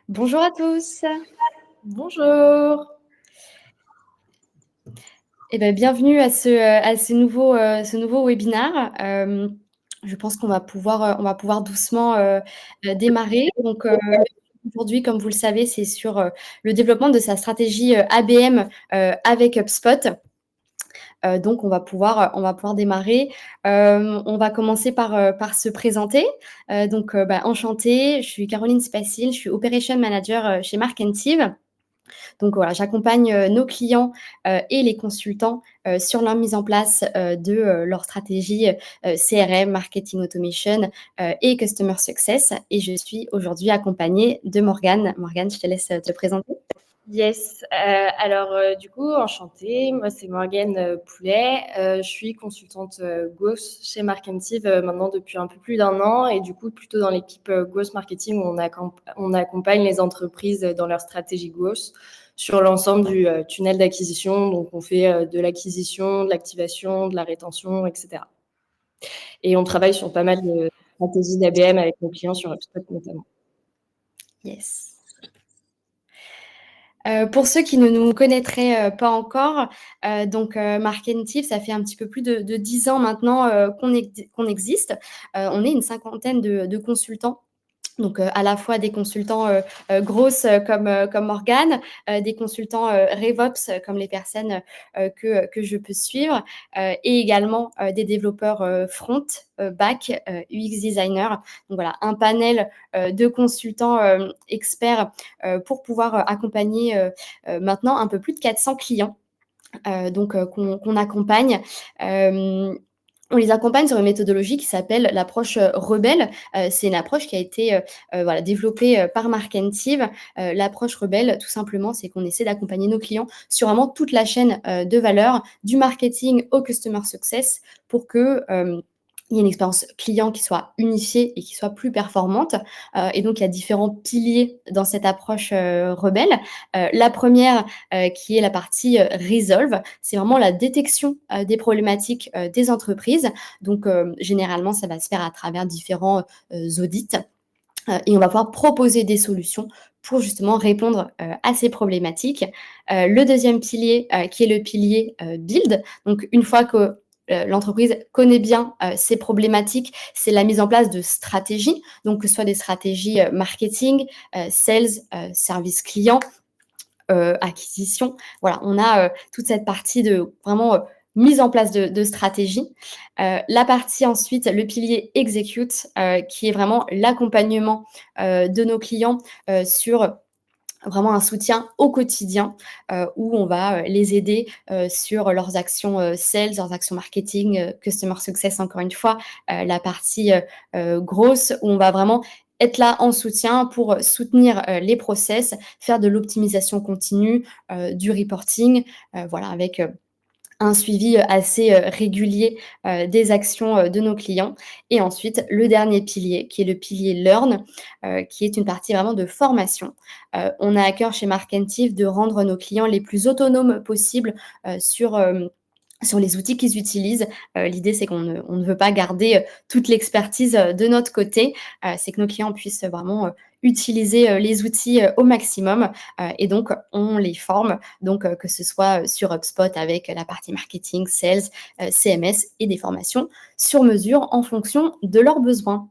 Bonjour à tous. Bonjour. Et ben, bienvenue à ce nouveau webinaire. Je pense qu'on va pouvoir doucement, démarrer. Donc, aujourd'hui, comme vous le savez, c'est sur, le développement de sa stratégie, ABM, avec HubSpot. Donc on va pouvoir démarrer. On va commencer par se présenter. Enchantée, je suis Caroline Spacil, je suis Operation Manager, chez Markentive. Donc voilà, j'accompagne nos clients et les consultants sur la mise en place de leur stratégie CRM, Marketing Automation et Customer Success. Et je suis aujourd'hui accompagnée de Morgane. Morgane, je te laisse te présenter. Yes. Du coup, enchantée. Moi, c'est Morgane Poulet. Je suis consultante Growth chez Markentive maintenant depuis un peu plus d'un an et du coup plutôt dans l'équipe Growth Marketing où on accompagne les entreprises dans leur stratégie Growth sur l'ensemble du tunnel d'acquisition. Donc, on fait de l'acquisition, de l'activation, de la rétention, etc. Et on travaille sur pas mal de stratégies d'ABM avec nos clients sur HubSpot notamment. Yes. Pour ceux qui ne nous connaîtraient pas encore, Markentive, ça fait un petit peu plus de 10 ans maintenant qu'on existe. On est une cinquantaine de consultants. Donc, à la fois des consultants grosses comme Morgane, des consultants RevOps comme les personnes que je peux suivre, et également des développeurs front, back, UX designer. Donc voilà, un panel de consultants experts pour pouvoir accompagner maintenant un peu plus de 400 clients qu'on accompagne. On les accompagne sur une méthodologie qui s'appelle l'approche rebelle. C'est une approche qui a été développée par Markentive. L'approche rebelle, tout simplement, c'est qu'on essaie d'accompagner nos clients sur vraiment toute la chaîne de valeur, du marketing au customer success, pour que il y ait une expérience client qui soit unifiée et qui soit plus performante. Et donc, il y a différents piliers dans cette approche rebelle. La première, qui est la partie Resolve, c'est vraiment la détection des problématiques des entreprises. Donc, généralement, ça va se faire à travers différents audits. Et on va pouvoir proposer des solutions pour justement répondre à ces problématiques. Le deuxième pilier, qui est le pilier Build. Donc, une fois que l'entreprise connaît bien ses problématiques, c'est la mise en place de stratégies, donc que ce soit des stratégies marketing, sales, service client, acquisition. Voilà, on a toute cette partie de vraiment mise en place de stratégie. La partie ensuite, le pilier execute, qui est vraiment l'accompagnement de nos clients sur vraiment un soutien au quotidien, où on va les aider sur leurs actions sales, leurs actions marketing, customer success, encore une fois, la partie grosse, où on va vraiment être là en soutien pour soutenir les process, faire de l'optimisation continue, du reporting, voilà, avec un suivi assez régulier des actions de nos clients. Et ensuite, le dernier pilier, qui est le pilier Learn, qui est une partie vraiment de formation. On a à cœur chez Markentive de rendre nos clients les plus autonomes possibles sur les outils qu'ils utilisent. L'idée, c'est on ne veut pas garder toute l'expertise de notre côté. C'est que nos clients puissent vraiment utiliser les outils au maximum. Et donc, on les forme, donc que ce soit sur HubSpot avec la partie marketing, sales, CMS et des formations sur mesure en fonction de leurs besoins.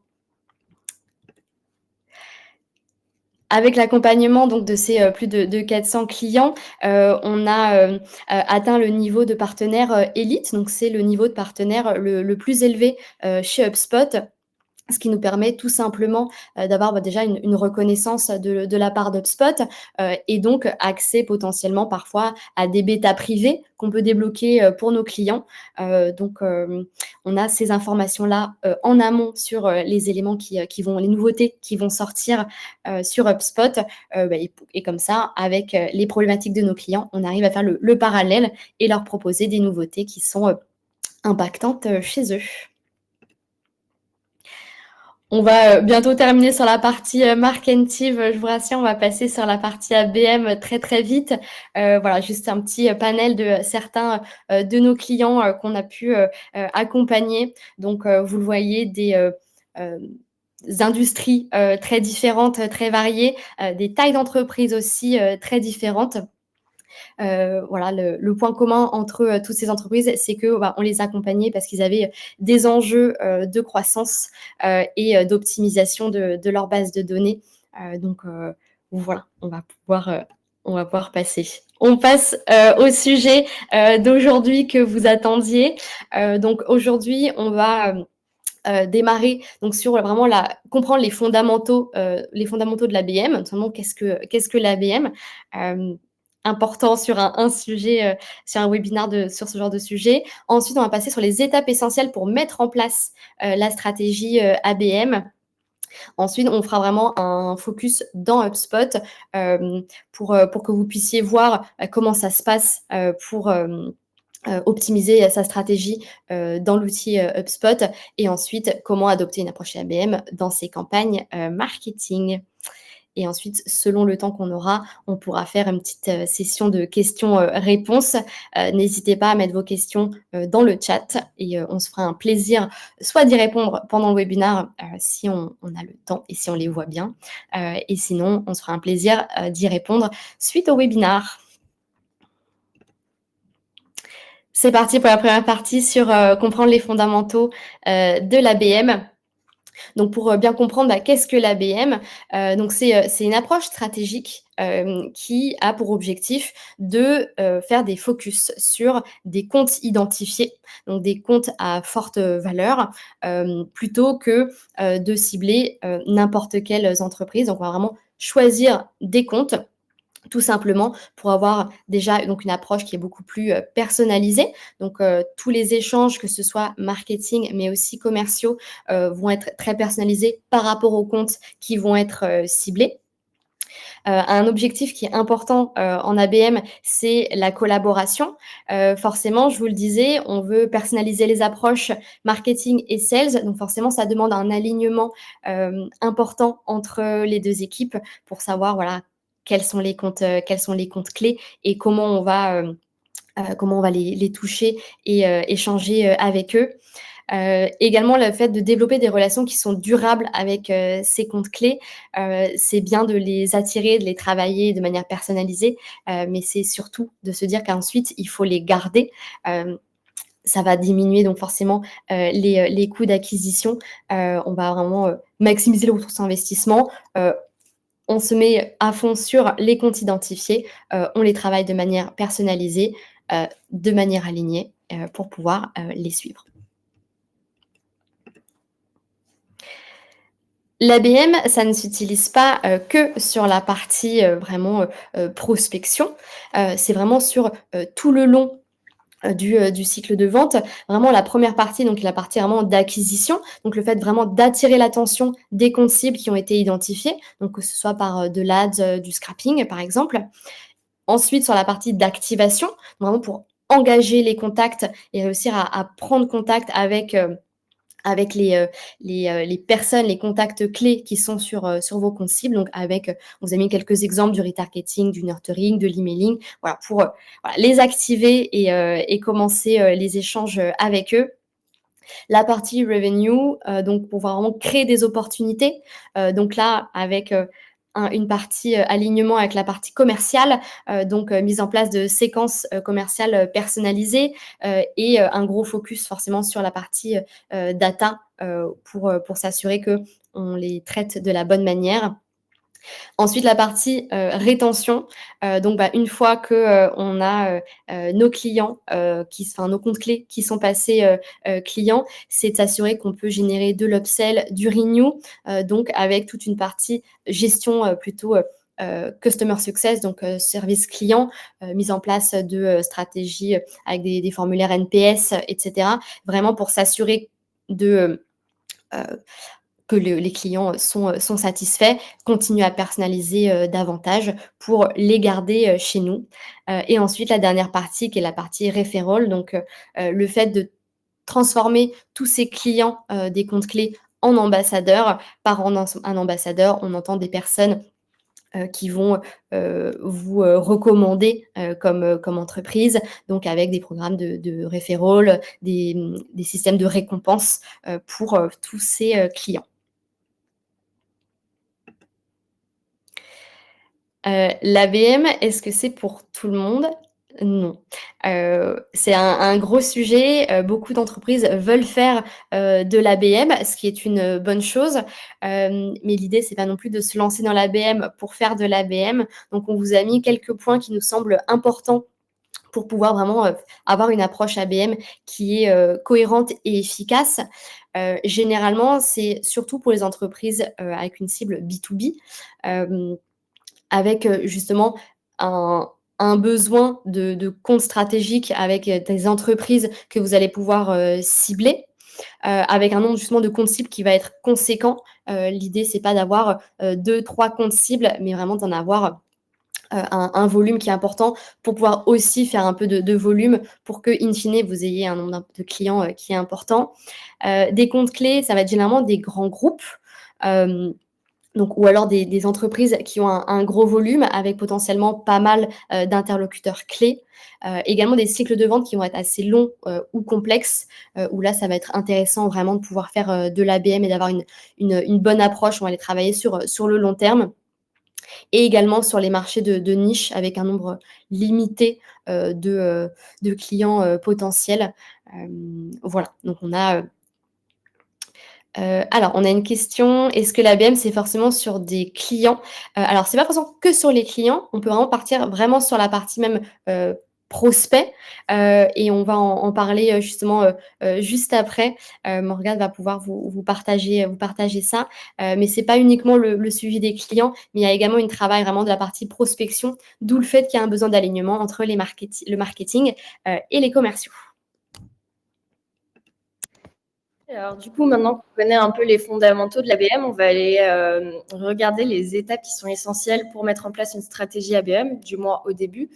Avec l'accompagnement donc de ces plus de 400 clients, on a atteint le niveau de partenaire élite. Donc, c'est le niveau de partenaire le plus élevé chez HubSpot. Ce qui nous permet tout simplement d'avoir déjà une reconnaissance de la part d'HubSpot, et donc accès potentiellement parfois à des bêtas privés qu'on peut débloquer pour nos clients. On a ces informations-là en amont sur les éléments les nouveautés qui vont sortir sur HubSpot. Et comme ça, avec les problématiques de nos clients, on arrive à faire le parallèle et leur proposer des nouveautés qui sont impactantes chez eux. On va bientôt terminer sur la partie Markentive. Je vous rassure, on va passer sur la partie ABM très très vite. Voilà, juste un petit panel de certains de nos clients qu'on a pu accompagner. Donc, vous le voyez, industries très différentes, très variées, des tailles d'entreprises aussi très différentes. Voilà, le point commun entre toutes ces entreprises, c'est que bah, on les accompagnait parce qu'ils avaient des enjeux de croissance d'optimisation de leur base de données. Donc voilà, on va pouvoir passer. On passe au sujet d'aujourd'hui que vous attendiez. Donc aujourd'hui, on va démarrer donc sur vraiment comprendre les fondamentaux de l'ABM, notamment qu'est-ce que l'ABM. Important sur un sujet, sur un webinaire sur ce genre de sujet. Ensuite, on va passer sur les étapes essentielles pour mettre en place la stratégie ABM. Ensuite, on fera vraiment un focus dans HubSpot pour que vous puissiez voir comment ça se passe pour optimiser sa stratégie dans l'outil HubSpot et ensuite comment adopter une approche ABM dans ses campagnes marketing. Et ensuite, selon le temps qu'on aura, on pourra faire une petite session de questions-réponses. N'hésitez pas à mettre vos questions dans le chat et on se fera un plaisir soit d'y répondre pendant le webinaire si on a le temps et si on les voit bien. Et sinon, on se fera un plaisir d'y répondre suite au webinaire. C'est parti pour la première partie sur comprendre les fondamentaux de l'ABM. Donc, pour bien comprendre qu'est-ce que l'ABM, donc c'est une approche stratégique qui a pour objectif de faire des focus sur des comptes identifiés, donc des comptes à forte valeur, plutôt que de cibler n'importe quelle entreprise. Donc, on va vraiment choisir des comptes tout simplement pour avoir déjà donc une approche qui est beaucoup plus personnalisée. Donc, tous les échanges, que ce soit marketing, mais aussi commerciaux, vont être très personnalisés par rapport aux comptes qui vont être ciblés. Un objectif qui est important en ABM, c'est la collaboration. Forcément, je vous le disais, on veut personnaliser les approches marketing et sales. Donc, forcément, ça demande un alignement important entre les deux équipes pour savoir, voilà, quels sont les comptes clés et comment on va les toucher et échanger avec eux. Également, le fait de développer des relations qui sont durables avec ces comptes clés, c'est bien de les attirer, de les travailler de manière personnalisée, mais c'est surtout de se dire qu'ensuite, il faut les garder. Ça va diminuer donc forcément les coûts d'acquisition. On va vraiment maximiser le retour sur investissement. On se met à fond sur les comptes identifiés, on les travaille de manière personnalisée, de manière alignée, pour pouvoir les suivre. L'ABM, ça ne s'utilise pas que sur la partie vraiment prospection. C'est vraiment sur tout le long du cycle de vente. Vraiment la première partie, donc la partie vraiment d'acquisition, donc le fait vraiment d'attirer l'attention des comptes cibles qui ont été identifiés, donc que ce soit par de l'ADS, du scrapping par exemple. Ensuite, sur la partie d'activation, vraiment pour engager les contacts et réussir à prendre contact avec les personnes, les contacts clés qui sont sur vos comptes cibles. Donc, avec, on vous a mis quelques exemples du retargeting, du nurturing, de l'emailing, voilà, pour voilà, les activer et commencer les échanges avec eux. La partie revenue, donc pour vraiment créer des opportunités. Donc là, avec une partie alignement avec la partie commerciale, donc mise en place de séquences commerciales personnalisées et un gros focus forcément sur la partie data pour s'assurer qu'on les traite de la bonne manière. Ensuite, la partie rétention. Donc, une fois que on a nos clients, nos comptes clés qui sont passés clients, c'est de s'assurer qu'on peut générer de l'upsell, du renew, donc avec toute une partie gestion plutôt customer success, donc service client, mise en place de stratégies avec des formulaires NPS, etc. Vraiment pour s'assurer de que les clients sont satisfaits, continuer à personnaliser davantage pour les garder chez nous. Et ensuite, la dernière partie qui est la partie referral, donc le fait de transformer tous ces clients des comptes clés en ambassadeurs. Par un ambassadeur, on entend des personnes qui vont vous recommander comme entreprise, donc avec des programmes de referral, des systèmes de récompense pour tous ces clients. L'ABM, est-ce que c'est pour tout le monde? Non. C'est un gros sujet, beaucoup d'entreprises veulent faire, de l'ABM, ce qui est une bonne chose, mais l'idée, c'est pas non plus de se lancer dans l'ABM pour faire de l'ABM. Donc on vous a mis quelques points qui nous semblent importants pour pouvoir vraiment, avoir une approche ABM qui est, cohérente et efficace. Généralement, c'est surtout pour les entreprises, avec une cible B2B, hem avec, justement un besoin de compte stratégique avec, des entreprises que vous allez pouvoir, cibler, avec un nombre justement de comptes cibles qui va être conséquent. L'idée, c'est pas d'avoir, 2-3 comptes cibles, mais vraiment d'en avoir, un volume qui est important pour pouvoir aussi faire un peu de volume pour que, in fine, vous ayez un nombre de clients, qui est important. Des comptes clés, ça va être généralement des grands groupes, hem donc, ou alors des entreprises qui ont un gros volume avec potentiellement pas mal, d'interlocuteurs clés. Également des cycles de vente qui vont être assez longs, ou complexes, où là, ça va être intéressant vraiment de pouvoir faire, de l'ABM et d'avoir une bonne approche. On va aller travailler sur le long terme et également sur les marchés de niche avec un nombre limité, de clients, potentiels. Voilà, donc alors, on a une question: «Est-ce que l'ABM, c'est forcément sur des clients?» Alors, c'est pas forcément que sur les clients. On peut vraiment partir vraiment sur la partie même, prospect, et on va en parler, justement, juste après. Morgane va pouvoir vous partager ça. Mais c'est pas uniquement le suivi des clients, mais il y a également une travail vraiment de la partie prospection, d'où le fait qu'il y a un besoin d'alignement entre le marketing, et les commerciaux. Alors, du coup, maintenant qu'on connaît un peu les fondamentaux de l'ABM, on va aller regarder les étapes qui sont essentielles pour mettre en place une stratégie ABM, du moins au début.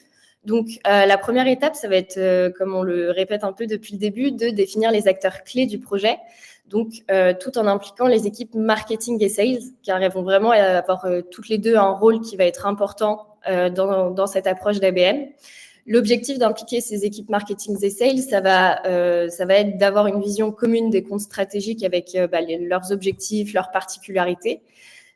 Donc, la première étape, ça va être, comme on le répète un peu depuis le début, de définir les acteurs clés du projet. Donc, tout en impliquant les équipes marketing et sales, car elles vont vraiment avoir toutes les deux un rôle qui va être important dans cette approche d'ABM. L'objectif d'impliquer ces équipes marketing et sales, ça va être d'avoir une vision commune des comptes stratégiques avec leurs objectifs, leurs particularités.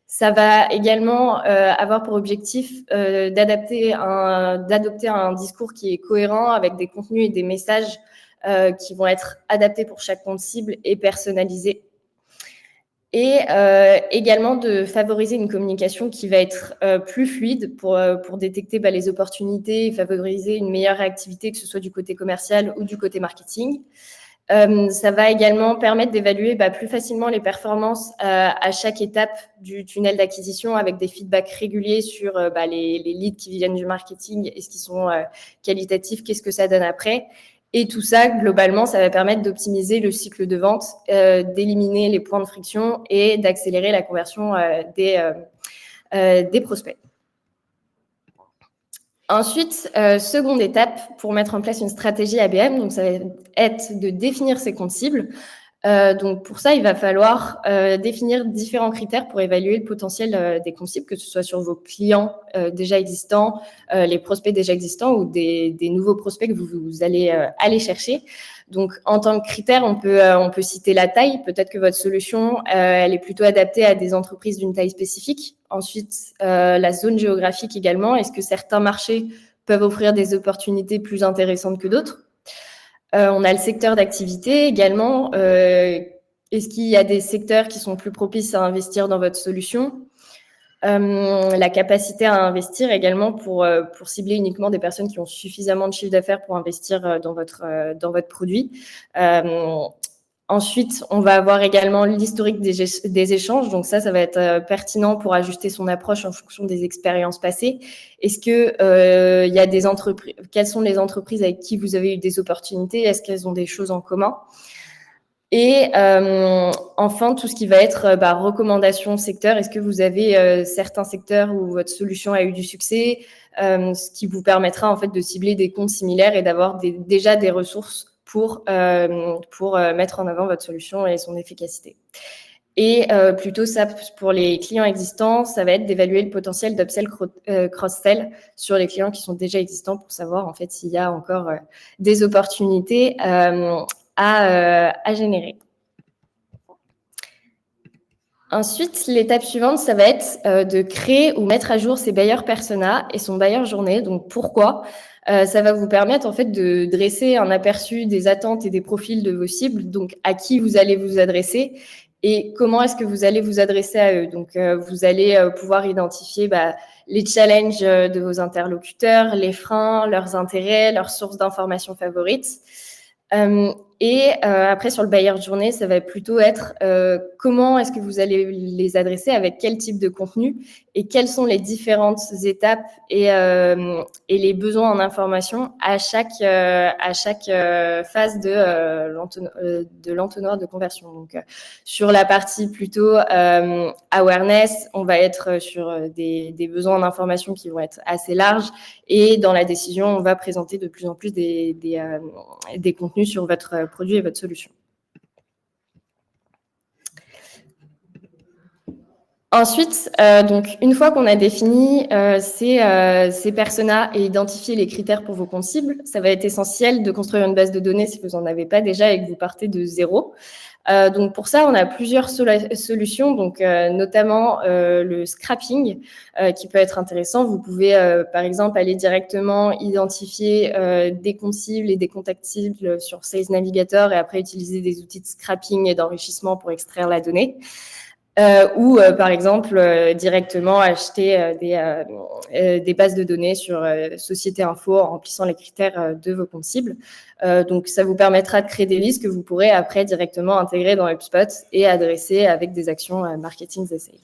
Ça va également avoir pour objectif d'adopter un discours qui est cohérent avec des contenus et des messages qui vont être adaptés pour chaque compte cible et personnalisés. Et également de favoriser une communication qui va être plus fluide pour détecter les opportunités et favoriser une meilleure réactivité, que ce soit du côté commercial ou du côté marketing. Ça va également permettre d'évaluer plus facilement les performances à chaque étape du tunnel d'acquisition avec des feedbacks réguliers sur les leads qui viennent du marketing, est-ce qu'ils sont qualitatifs, qu'est-ce que ça donne après. Et tout ça, globalement, ça va permettre d'optimiser le cycle de vente, d'éliminer les points de friction et d'accélérer la conversion des prospects. Ensuite, seconde étape pour mettre en place une stratégie ABM, donc ça va être de définir ses comptes cibles. Donc pour ça, il va falloir définir différents critères pour évaluer le potentiel des comptes cibles, que ce soit sur vos clients déjà existants, les prospects déjà existants ou des nouveaux prospects que vous allez aller chercher. Donc en tant que critère, on peut citer la taille. Peut-être que votre solution, elle est plutôt adaptée à des entreprises d'une taille spécifique. Ensuite, la zone géographique également. Est-ce que certains marchés peuvent offrir des opportunités plus intéressantes que d'autres ? On a le secteur d'activité également. Est-ce qu'il y a des secteurs qui sont plus propices à investir dans votre solution ? La capacité à investir également pour cibler uniquement des personnes qui ont suffisamment de chiffre d'affaires pour investir dans votre produit. Ensuite, on va avoir également l'historique des échanges. Donc ça va être pertinent pour ajuster son approche en fonction des expériences passées. Est-ce que il y a des entreprises, quelles sont les entreprises avec qui vous avez eu des opportunités? Est-ce qu'elles ont des choses en commun? Et enfin, tout ce qui va être recommandations secteur. Est-ce que vous avez certains secteurs où votre solution a eu du succès, ce qui vous permettra en fait de cibler des comptes similaires et d'avoir déjà des ressources pour mettre en avant votre solution et son efficacité. Et plutôt ça, pour les clients existants, ça va être d'évaluer le potentiel d'upsell, cross-sell sur les clients qui sont déjà existants pour savoir en fait s'il y a encore des opportunités à générer. Ensuite, l'étape suivante, ça va être de créer ou mettre à jour ses buyer persona et son buyer journée. Donc, pourquoi? Ça va vous permettre en fait de dresser un aperçu des attentes et des profils de vos cibles, donc à qui vous allez vous adresser et comment est-ce que vous allez vous adresser à eux. Donc, vous allez pouvoir identifier les challenges de vos interlocuteurs, les freins, leurs intérêts, leurs sources d'informations favorites. Après, sur le buyer de journée, ça va plutôt être comment est-ce que vous allez les adresser, avec quel type de contenu et quelles sont les différentes étapes et les besoins en information à chaque phase de l'entonnoir de conversion. Donc, sur la partie plutôt awareness, on va être sur des besoins en information qui vont être assez larges, et dans la décision, on va présenter de plus en plus des contenus sur votre produit et votre solution. Ensuite, donc une fois qu'on a défini ces personas et identifié les critères pour vos comptes cibles, ça va être essentiel de construire une base de données si vous n'en avez pas déjà et que vous partez de zéro. Donc pour ça, on a plusieurs solutions, donc notamment le scrapping qui peut être intéressant. Vous pouvez par exemple aller directement identifier des comptes cibles et des contacts cibles sur Sales Navigator et après utiliser des outils de scrapping et d'enrichissement pour extraire la donnée. Ou par exemple directement acheter des bases de données sur Société Info en remplissant les critères de vos comptes cibles. Donc ça vous permettra de créer des listes que vous pourrez après directement intégrer dans HubSpot et adresser avec des actions marketing et sales.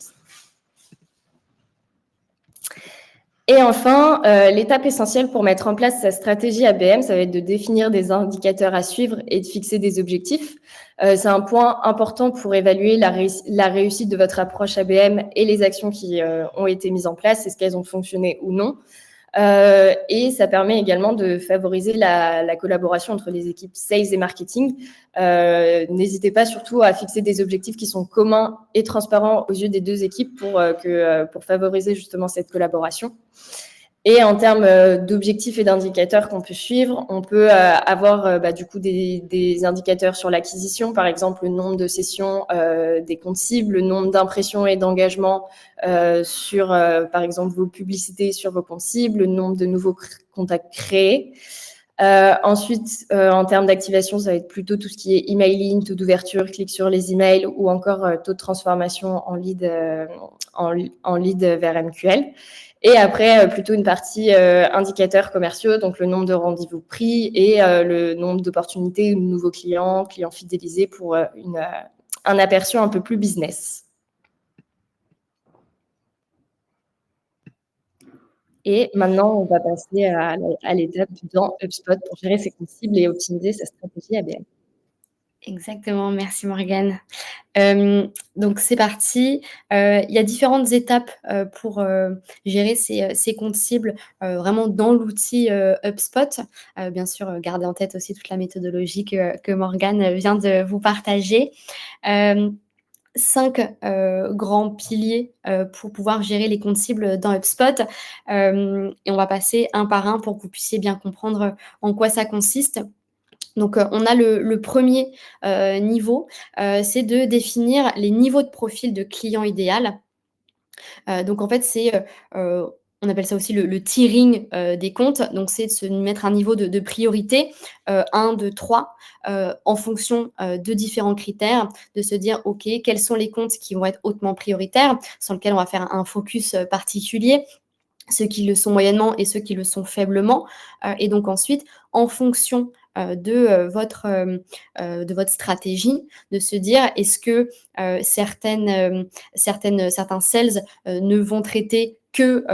Et enfin, l'étape essentielle pour mettre en place sa stratégie ABM, ça va être de définir des indicateurs à suivre et de fixer des objectifs. C'est un point important pour évaluer la réussite de votre approche ABM et les actions qui ont été mises en place, est-ce qu'elles ont fonctionné ou non. Et ça permet également de favoriser la collaboration entre les équipes sales et marketing. N'hésitez pas surtout à fixer des objectifs qui sont communs et transparents aux yeux des deux équipes pour favoriser justement cette collaboration. Et en termes d'objectifs et d'indicateurs qu'on peut suivre, on peut avoir du coup des indicateurs sur l'acquisition, par exemple le nombre de sessions des comptes cibles, le nombre d'impressions et d'engagements sur, par exemple, vos publicités sur vos comptes cibles, le nombre de nouveaux contacts créés. Ensuite, en termes d'activation, ça va être plutôt tout ce qui est emailing, taux d'ouverture, clic sur les emails ou encore taux de transformation en lead vers MQL. Et après, plutôt une partie indicateurs commerciaux, donc le nombre de rendez-vous pris et le nombre d'opportunités ou de nouveaux clients fidélisés pour un aperçu un peu plus business. Et maintenant, on va passer à l'étape dans HubSpot pour gérer ses comptes cibles et optimiser sa stratégie ABM. Exactement, merci Morgane. Donc c'est parti. Il y a différentes étapes pour gérer ces comptes cibles vraiment dans l'outil HubSpot. Bien sûr, gardez en tête aussi toute la méthodologie que Morgane vient de vous partager. 5 grands piliers pour pouvoir gérer les comptes cibles dans HubSpot. Et on va passer un par un pour que vous puissiez bien comprendre en quoi ça consiste. Donc, on a le premier niveau, c'est de définir les niveaux de profil de client idéal. Donc en fait, c'est, on appelle ça aussi le tiering des comptes. Donc c'est de se mettre un niveau de priorité, 1, 2, 3, en fonction de différents critères, de se dire: «OK, quels sont les comptes qui vont être hautement prioritaires, sur lesquels on va faire un focus particulier, ceux qui le sont moyennement et ceux qui le sont faiblement». Et donc ensuite, en fonction de votre stratégie, de se dire: est-ce que certains sales ne vont traiter que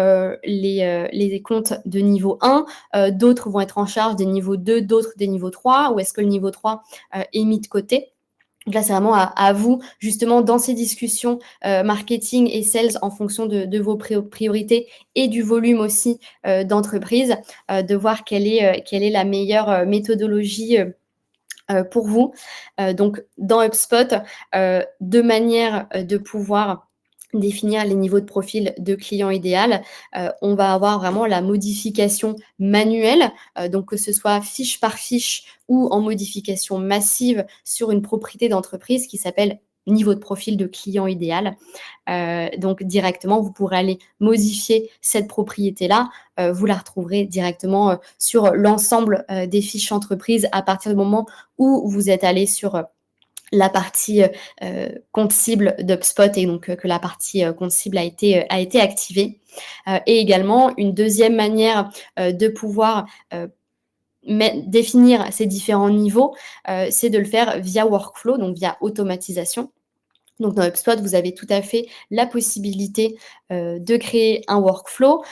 les comptes de niveau 1, d'autres vont être en charge des niveaux 2, d'autres des niveaux 3, ou est-ce que le niveau 3 est mis de côté? Donc là, c'est vraiment à vous, justement, dans ces discussions marketing et sales, en fonction de vos priorités et du volume aussi d'entreprise, de voir quelle est la meilleure méthodologie pour vous. Donc, dans HubSpot, de manière de pouvoir définir les niveaux de profil de client idéal, on va avoir vraiment la modification manuelle, donc que ce soit fiche par fiche ou en modification massive sur une propriété d'entreprise qui s'appelle niveau de profil de client idéal. Donc directement, vous pourrez aller modifier cette propriété-là. Vous la retrouverez directement sur l'ensemble des fiches entreprises à partir du moment où vous êtes allé sur la partie compte cible d'HubSpot et donc que la partie compte cible a été activée. Et également, une deuxième manière de pouvoir définir ces différents niveaux, c'est de le faire via workflow, donc via automatisation. Donc dans HubSpot, vous avez tout à fait la possibilité de créer un workflow.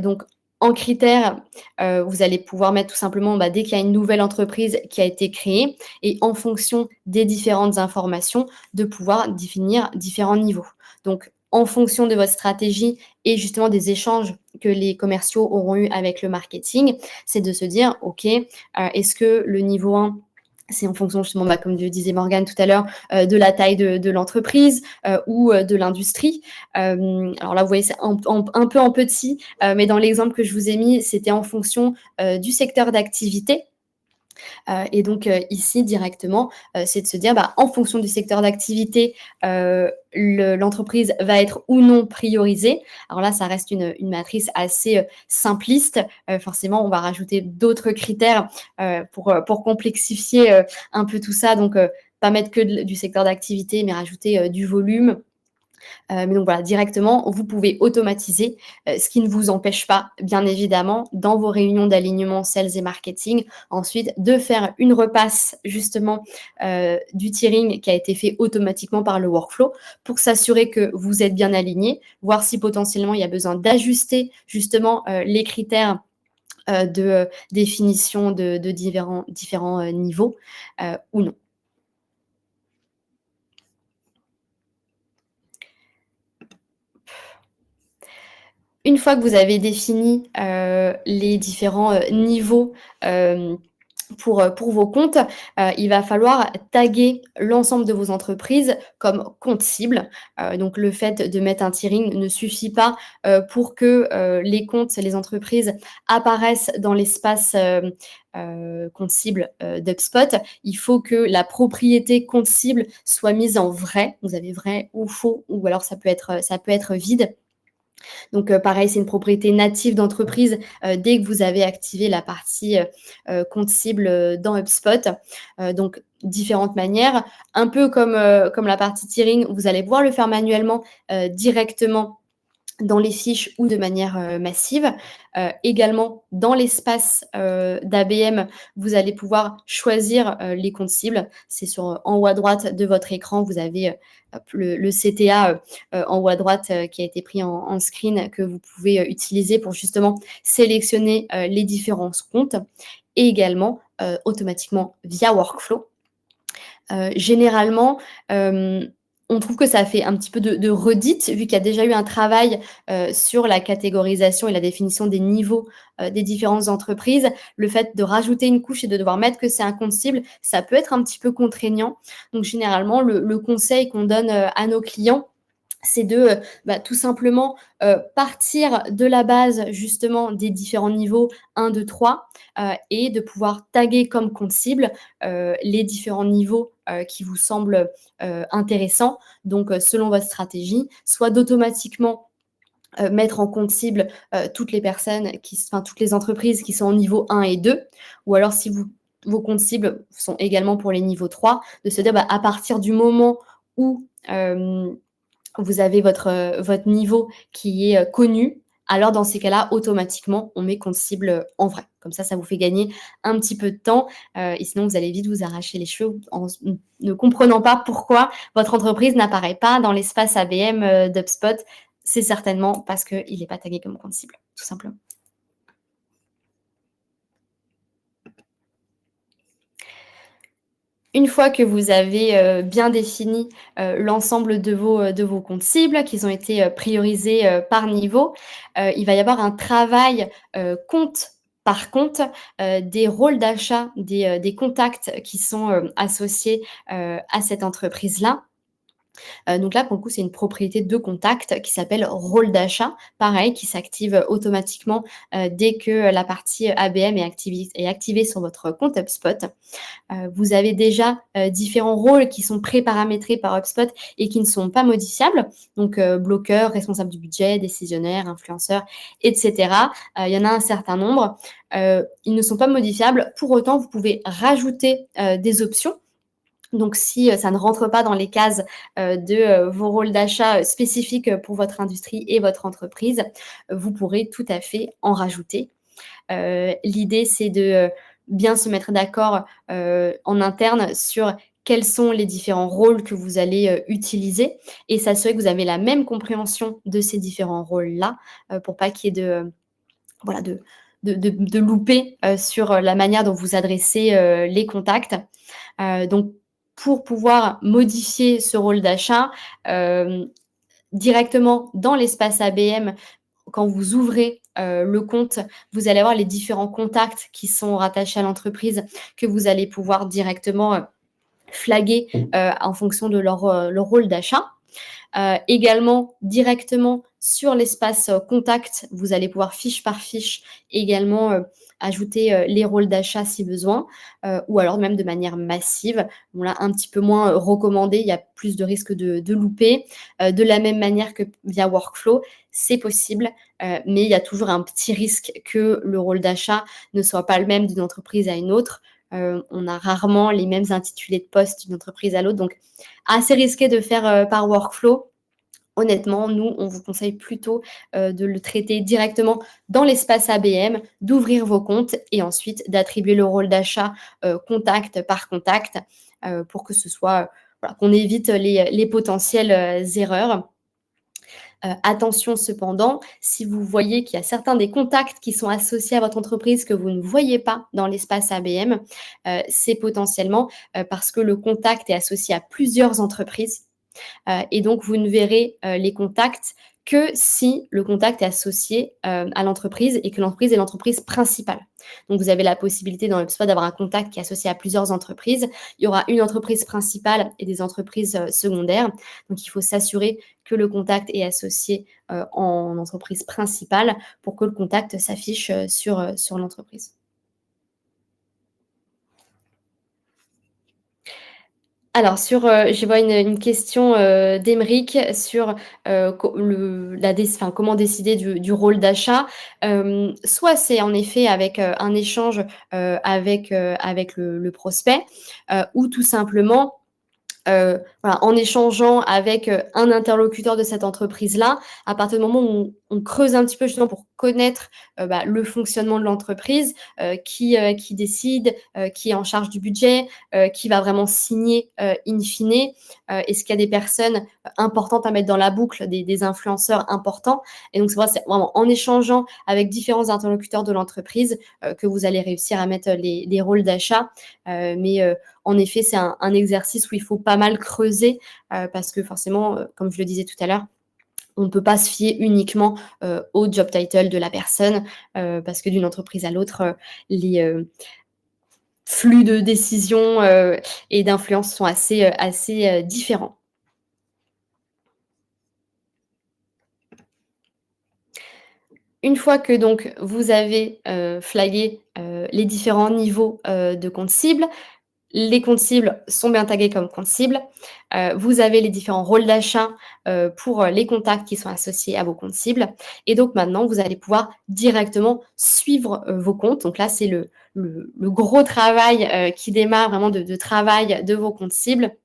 Donc en critères, vous allez pouvoir mettre tout simplement dès qu'il y a une nouvelle entreprise qui a été créée et en fonction des différentes informations, de pouvoir définir différents niveaux. Donc en fonction de votre stratégie et justement des échanges que les commerciaux auront eu avec le marketing, c'est de se dire, OK, est-ce que le niveau 1, c'est en fonction justement, comme disait Morgane tout à l'heure, de la taille de l'entreprise ou de l'industrie. Alors là, vous voyez, c'est un peu en petit, mais dans l'exemple que je vous ai mis, c'était en fonction du secteur d'activité. Et donc ici, directement, c'est de se dire, en fonction du secteur d'activité, l'entreprise va être ou non priorisée. Alors là, ça reste une matrice assez simpliste. Forcément, on va rajouter d'autres critères pour complexifier un peu tout ça. Donc, pas mettre que du secteur d'activité, mais rajouter du volume. Mais donc voilà, directement, vous pouvez automatiser, ce qui ne vous empêche pas, bien évidemment, dans vos réunions d'alignement sales et marketing, ensuite de faire une repasse justement du tiering qui a été fait automatiquement par le workflow pour s'assurer que vous êtes bien aligné, voir si potentiellement il y a besoin d'ajuster justement les critères de définition de différents niveaux ou non. Une fois que vous avez défini les différents niveaux pour vos comptes, il va falloir taguer l'ensemble de vos entreprises comme compte cible. Donc le fait de mettre un tiering ne suffit pas pour que les comptes, les entreprises apparaissent dans l'espace compte cible d'HubSpot. Il faut que la propriété compte cible soit mise en vrai. Vous avez vrai ou faux, ou alors ça peut être vide. Donc pareil, c'est une propriété native d'entreprise dès que vous avez activé la partie compte cible dans HubSpot. Donc différentes manières, un peu comme la partie tiering, vous allez pouvoir le faire manuellement directement dans les fiches ou de manière massive. Également, dans l'espace d'ABM, vous allez pouvoir choisir les comptes cibles. C'est en haut à droite de votre écran, vous avez le CTA en haut à droite qui a été pris en screen que vous pouvez utiliser pour justement sélectionner les différents comptes et également automatiquement via workflow. Généralement, on trouve que ça fait un petit peu de redite, vu qu'il y a déjà eu un travail sur la catégorisation et la définition des niveaux des différentes entreprises. Le fait de rajouter une couche et de devoir mettre que c'est un compte cible, ça peut être un petit peu contraignant. Donc généralement, le conseil qu'on donne à nos clients, c'est de tout simplement partir de la base justement des différents niveaux 1, 2, 3 et de pouvoir taguer comme compte cible les différents niveaux qui vous semblent intéressants. Donc selon votre stratégie, soit d'automatiquement mettre en compte cible toutes les entreprises qui sont en niveau 1 et 2, ou alors si vos comptes cibles sont également pour les niveaux 3, de se dire à partir du moment où vous avez votre niveau qui est connu, alors dans ces cas-là, automatiquement, on met compte cible en vrai. Comme ça vous fait gagner un petit peu de temps et sinon, vous allez vite vous arracher les cheveux en ne comprenant pas pourquoi votre entreprise n'apparaît pas dans l'espace ABM d'HubSpot. C'est certainement parce qu'il n'est pas tagué comme compte cible, tout simplement. Une fois que vous avez bien défini l'ensemble de vos comptes cibles, qu'ils ont été priorisés par niveau, il va y avoir un travail compte par compte des rôles d'achat, des contacts qui sont associés à cette entreprise-là. Donc là, pour le coup, c'est une propriété de contact qui s'appelle rôle d'achat, pareil, qui s'active automatiquement dès que la partie ABM est activée sur votre compte HubSpot. Vous avez déjà différents rôles qui sont pré-paramétrés par HubSpot et qui ne sont pas modifiables. Donc, bloqueur, responsable du budget, décisionnaire, influenceur, etc. Il y en a un certain nombre. Ils ne sont pas modifiables. Pour autant, vous pouvez rajouter des options. Donc, si ça ne rentre pas dans les cases de vos rôles d'achat spécifiques pour votre industrie et votre entreprise, vous pourrez tout à fait en rajouter. L'idée, c'est de bien se mettre d'accord en interne sur quels sont les différents rôles que vous allez utiliser et s'assurer que vous avez la même compréhension de ces différents rôles-là pour pas qu'il y ait voilà, de loupés sur la manière dont vous adressez les contacts. Donc, pour pouvoir modifier ce rôle d'achat, directement dans l'espace ABM, quand vous ouvrez le compte, vous allez avoir les différents contacts qui sont rattachés à l'entreprise que vous allez pouvoir directement flaguer en fonction de leur rôle d'achat. Également, directement sur l'espace contact, vous allez pouvoir fiche par fiche également ajouter les rôles d'achat si besoin, ou alors même de manière massive. Bon là, un petit peu moins recommandé, il y a plus de risques de louper. De la même manière que via Workflow, c'est possible, mais il y a toujours un petit risque que le rôle d'achat ne soit pas le même d'une entreprise à une autre. On a rarement les mêmes intitulés de poste d'une entreprise à l'autre, donc assez risqué de faire par Workflow. Honnêtement, nous, on vous conseille plutôt de le traiter directement dans l'espace ABM, d'ouvrir vos comptes et ensuite d'attribuer le rôle d'achat contact par contact pour que ce soit, voilà, qu'on évite les potentielles erreurs. Attention cependant, si vous voyez qu'il y a certains des contacts qui sont associés à votre entreprise que vous ne voyez pas dans l'espace ABM, c'est potentiellement parce que le contact est associé à plusieurs entreprises. Et donc, vous ne verrez les contacts que si le contact est associé à l'entreprise et que l'entreprise est l'entreprise principale. Donc, vous avez la possibilité dans HubSpot d'avoir un contact qui est associé à plusieurs entreprises. Il y aura une entreprise principale et des entreprises secondaires. Donc, il faut s'assurer que le contact est associé en entreprise principale pour que le contact s'affiche sur l'entreprise. Alors je vois une question, d'Aymeric sur, comment décider du rôle d'achat. Soit c'est en effet avec, un échange, avec le prospect, ou tout simplement, voilà, en échangeant avec un interlocuteur de cette entreprise-là, à partir du moment où on creuse un petit peu justement pour connaître le fonctionnement de l'entreprise, qui décide, qui est en charge du budget, qui va vraiment signer in fine. Est-ce qu'il y a des personnes importantes à mettre dans la boucle, des influenceurs importants. Et donc, c'est vraiment en échangeant avec différents interlocuteurs de l'entreprise que vous allez réussir à mettre les rôles d'achat. Mais en effet, c'est un exercice où il faut pas mal creuser parce que forcément, comme je le disais tout à l'heure, on ne peut pas se fier uniquement au job title de la personne parce que d'une entreprise à l'autre, les flux de décision et d'influence sont assez différents. Une fois que donc vous avez flagué les différents niveaux de compte cible, les comptes cibles sont bien tagués comme comptes cibles. Vous avez les différents rôles d'achat pour les contacts qui sont associés à vos comptes cibles. Et donc maintenant, vous allez pouvoir directement suivre vos comptes. Donc là, c'est le gros travail qui démarre vraiment de travail de vos comptes cibles.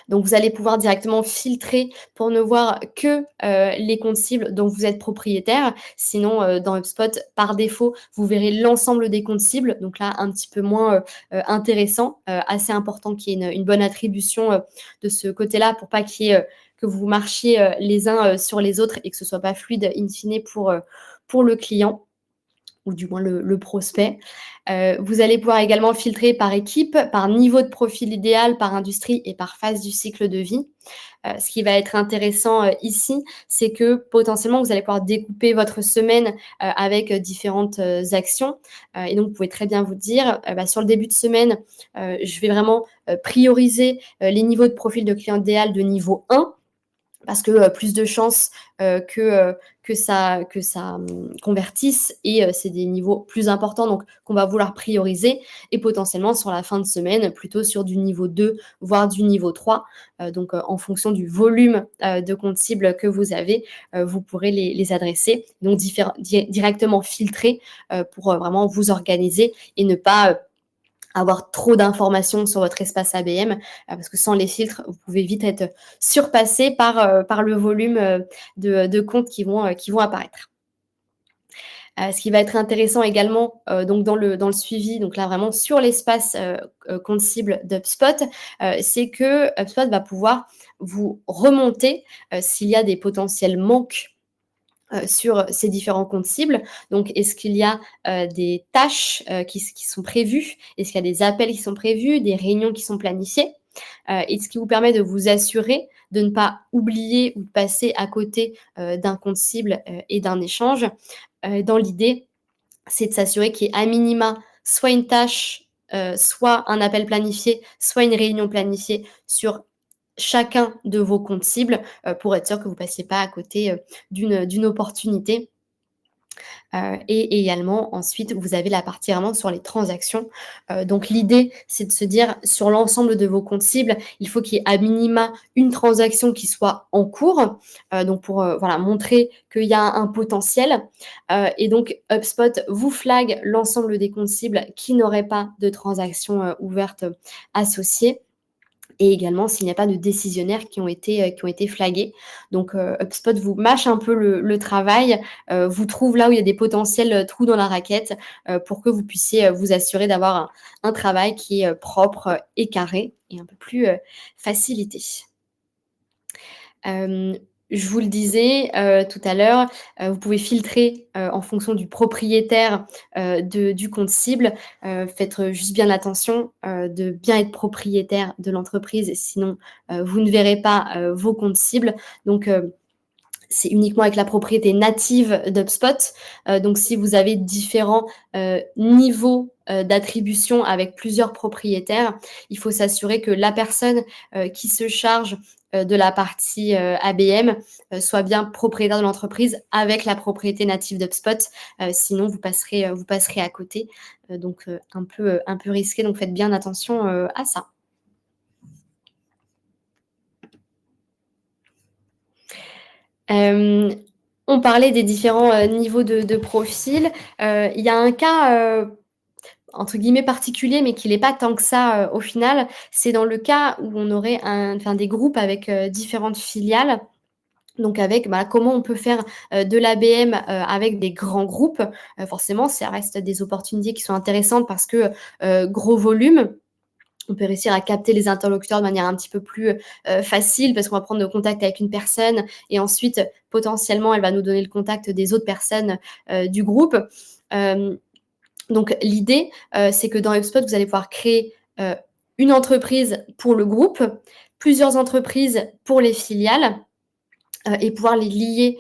Donc, vous allez pouvoir directement filtrer pour ne voir que les comptes cibles dont vous êtes propriétaire. Sinon, dans HubSpot, par défaut, vous verrez l'ensemble des comptes cibles. Donc là, un petit peu moins intéressant, assez important qu'il y ait une bonne attribution de ce côté-là pour pas qu'il y ait que vous marchiez les uns sur les autres et que ce soit pas fluide in fine pour le client. ou du moins le prospect. Vous allez pouvoir également filtrer par équipe, par niveau de profil idéal, par industrie et par phase du cycle de vie. Ce qui va être intéressant ici, c'est que potentiellement, vous allez pouvoir découper votre semaine avec différentes actions. Et donc, vous pouvez très bien vous dire, sur le début de semaine, je vais vraiment prioriser les niveaux de profil de client idéal de niveau 1, parce que plus de chances que ça convertisse, et c'est des niveaux plus importants, donc qu'on va vouloir prioriser, et potentiellement sur la fin de semaine, plutôt sur du niveau 2, voire du niveau 3. Donc en fonction du volume de comptes cibles que vous avez, vous pourrez les adresser, donc directement filtrer pour vraiment vous organiser et ne pas avoir trop d'informations sur votre espace ABM, parce que sans les filtres, vous pouvez vite être surpassé par le volume de comptes qui vont apparaître. Ce qui va être intéressant également, donc dans le suivi, donc là vraiment sur l'espace compte cible d'HubSpot, c'est que HubSpot va pouvoir vous remonter s'il y a des potentiels manques sur ces différents comptes cibles. Donc, est-ce qu'il y a des tâches qui sont prévues? Est-ce qu'il y a des appels qui sont prévus, des réunions qui sont planifiées? Et ce qui vous permet de vous assurer de ne pas oublier ou de passer à côté d'un compte cible et d'un échange. Dans l'idée, c'est de s'assurer qu'il y ait à minima soit une tâche, soit un appel planifié, soit une réunion planifiée sur chacun de vos comptes cibles, pour être sûr que vous ne passiez pas à côté d'une opportunité. Et également, ensuite, vous avez la partie vraiment sur les transactions. Donc l'idée, c'est de se dire, sur l'ensemble de vos comptes cibles, il faut qu'il y ait à minima une transaction qui soit en cours, donc pour voilà, montrer qu'il y a un potentiel. Et donc HubSpot vous flag l'ensemble des comptes cibles qui n'auraient pas de transaction ouverte associée. Et également s'il n'y a pas de décisionnaires qui ont été flagués. Donc HubSpot vous mâche un peu le travail, vous trouve là où il y a des potentiels trous dans la raquette, pour que vous puissiez vous assurer d'avoir un travail qui est propre et carré et un peu plus facilité. Je vous le disais tout à l'heure, vous pouvez filtrer en fonction du propriétaire du compte cible. Faites juste bien attention de bien être propriétaire de l'entreprise, sinon vous ne verrez pas vos comptes cibles. Donc c'est uniquement avec la propriété native d'HubSpot. Donc si vous avez différents niveaux d'attribution avec plusieurs propriétaires, il faut s'assurer que la personne qui se charge de la partie ABM soit bien propriétaire de l'entreprise avec la propriété native d'HubSpot. Sinon, vous passerez à côté. Donc un peu risqué. Donc faites bien attention à ça. On parlait des différents niveaux de profil. Il y a un cas entre guillemets particulier, mais qui n'est pas tant que ça au final. C'est dans le cas où on aurait des groupes avec différentes filiales. Donc avec comment on peut faire de l'ABM avec des grands groupes. Forcément, ça reste des opportunités qui sont intéressantes parce que gros volume. On peut réussir à capter les interlocuteurs de manière un petit peu plus facile, parce qu'on va prendre le contact avec une personne et ensuite, potentiellement, elle va nous donner le contact des autres personnes du groupe. Donc, l'idée, c'est que dans HubSpot, vous allez pouvoir créer une entreprise pour le groupe, plusieurs entreprises pour les filiales, et pouvoir les lier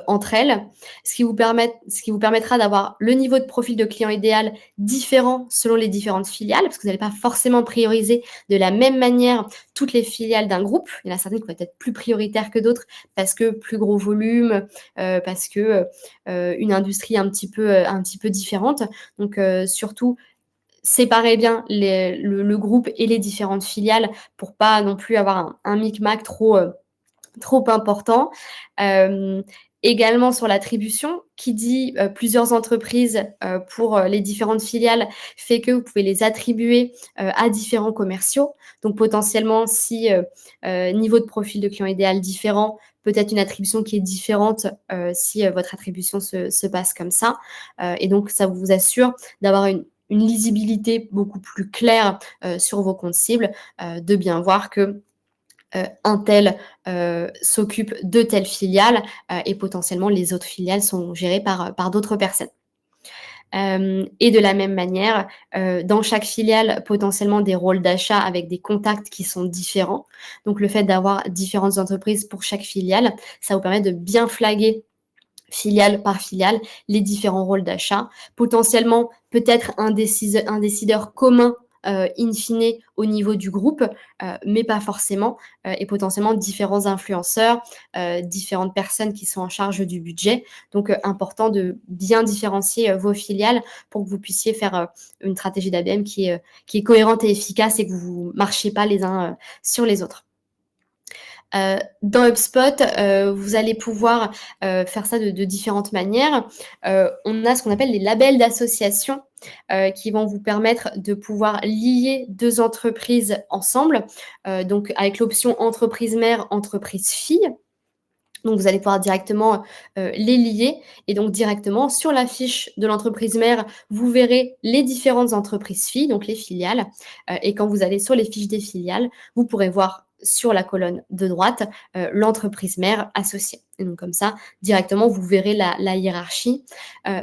entre elles, ce qui vous permettra d'avoir le niveau de profil de client idéal différent selon les différentes filiales, parce que vous n'allez pas forcément prioriser de la même manière toutes les filiales d'un groupe. Il y en a certaines qui vont être plus prioritaires que d'autres parce que plus gros volume, parce que une industrie un petit peu différente. Donc surtout, séparez bien le groupe et les différentes filiales pour pas non plus avoir un micmac trop important. Également sur l'attribution, qui dit plusieurs entreprises pour les différentes filiales, fait que vous pouvez les attribuer à différents commerciaux. Donc potentiellement, si niveau de profil de client idéal différent, peut-être une attribution qui est différente si votre attribution se passe comme ça. Et donc, ça vous assure d'avoir une lisibilité beaucoup plus claire sur vos comptes cibles, de bien voir que un tel s'occupe de telle filiale et potentiellement les autres filiales sont gérées par d'autres personnes. Et de la même manière, dans chaque filiale, potentiellement des rôles d'achat avec des contacts qui sont différents. Donc, le fait d'avoir différentes entreprises pour chaque filiale, ça vous permet de bien flaguer filiale par filiale, les différents rôles d'achat, potentiellement peut-être un décideur commun in fine au niveau du groupe, mais pas forcément, et potentiellement différents influenceurs, différentes personnes qui sont en charge du budget. Donc, important de bien différencier vos filiales pour que vous puissiez faire une stratégie d'ABM qui est cohérente et efficace et que vous ne marchiez pas les uns sur les autres. Dans HubSpot, vous allez pouvoir faire ça de différentes manières. On a ce qu'on appelle les labels d'association qui vont vous permettre de pouvoir lier 2 entreprises ensemble, donc avec l'option entreprise mère, entreprise fille. Donc, vous allez pouvoir directement les lier et donc directement sur la fiche de l'entreprise mère, vous verrez les différentes entreprises filles, donc les filiales. Et quand vous allez sur les fiches des filiales, vous pourrez voir sur la colonne de droite l'entreprise mère associée. Et donc comme ça, directement, vous verrez la hiérarchie.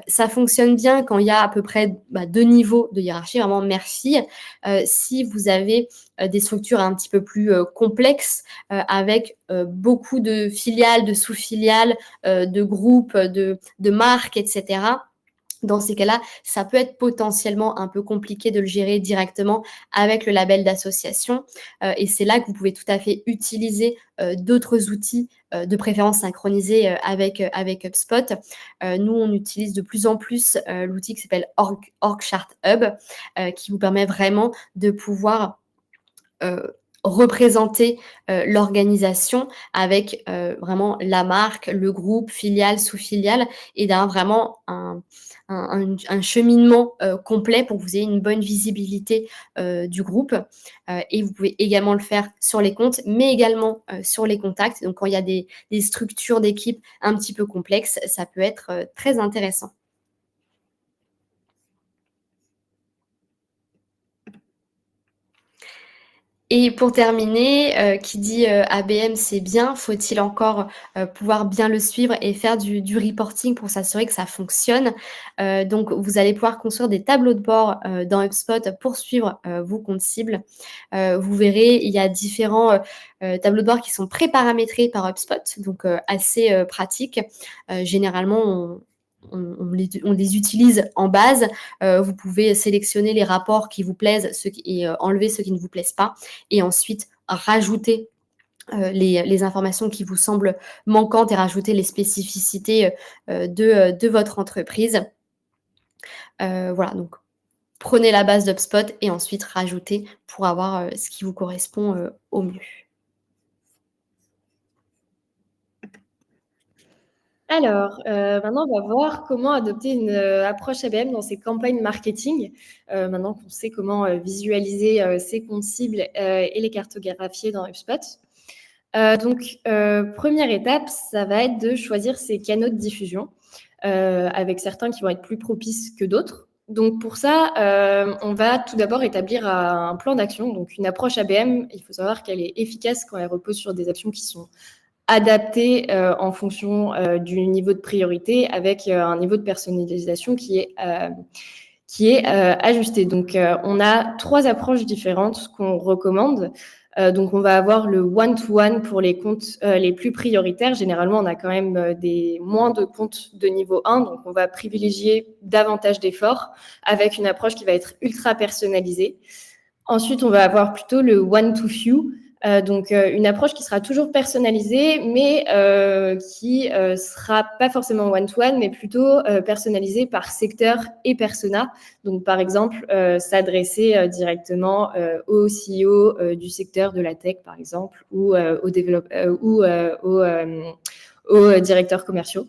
Ça fonctionne bien quand il y a à peu près 2 niveaux de hiérarchie, vraiment mère-fille. Si vous avez des structures un petit peu plus complexes avec beaucoup de filiales, de sous-filiales, de groupes, de marques, etc. Dans ces cas-là, ça peut être potentiellement un peu compliqué de le gérer directement avec le label d'association. Et c'est là que vous pouvez tout à fait utiliser d'autres outils, de préférence synchronisés avec HubSpot. Nous, on utilise de plus en plus l'outil qui s'appelle Org-Chart Hub, qui vous permet vraiment de pouvoir représenter l'organisation avec vraiment la marque, le groupe, filiale, sous-filiale, et d'avoir vraiment un cheminement complet pour que vous ayez une bonne visibilité du groupe. Et vous pouvez également le faire sur les comptes, mais également sur les contacts. Donc, quand il y a des structures d'équipe un petit peu complexes, ça peut être très intéressant. Et pour terminer, qui dit ABM, c'est bien. Faut-il encore pouvoir bien le suivre et faire du reporting pour s'assurer que ça fonctionne. Donc, vous allez pouvoir construire des tableaux de bord dans HubSpot pour suivre vos comptes cibles. Vous verrez, il y a différents tableaux de bord qui sont pré-paramétrés par HubSpot, donc assez pratiques. Généralement, on les utilise en base. Vous pouvez sélectionner les rapports qui vous plaisent et enlever ceux qui ne vous plaisent pas. Et ensuite, rajouter les informations qui vous semblent manquantes et rajouter les spécificités de votre entreprise. Voilà, donc prenez la base d'HubSpot et ensuite rajoutez pour avoir ce qui vous correspond au mieux. Alors, maintenant, on va voir comment adopter une approche ABM dans ses campagnes marketing. Maintenant qu'on sait comment visualiser ses comptes cibles et les cartographier dans HubSpot. Donc, première étape, ça va être de choisir ses canaux de diffusion, avec certains qui vont être plus propices que d'autres. Donc, pour ça, on va tout d'abord établir un plan d'action. Donc, une approche ABM, il faut savoir qu'elle est efficace quand elle repose sur des actions qui sont adapté en fonction du niveau de priorité avec un niveau de personnalisation qui est ajusté. Donc, on a 3 approches différentes qu'on recommande. Donc, on va avoir le one-to-one pour les comptes les plus prioritaires. Généralement, on a quand même moins de comptes de niveau 1. Donc, on va privilégier davantage d'efforts avec une approche qui va être ultra personnalisée. Ensuite, on va avoir plutôt le one-to-few. Donc, une approche qui sera toujours personnalisée, mais qui sera pas forcément one-to-one, mais plutôt personnalisée par secteur et persona. Donc, par exemple, s'adresser directement au CEO du secteur de la tech, par exemple, ou aux directeurs commerciaux.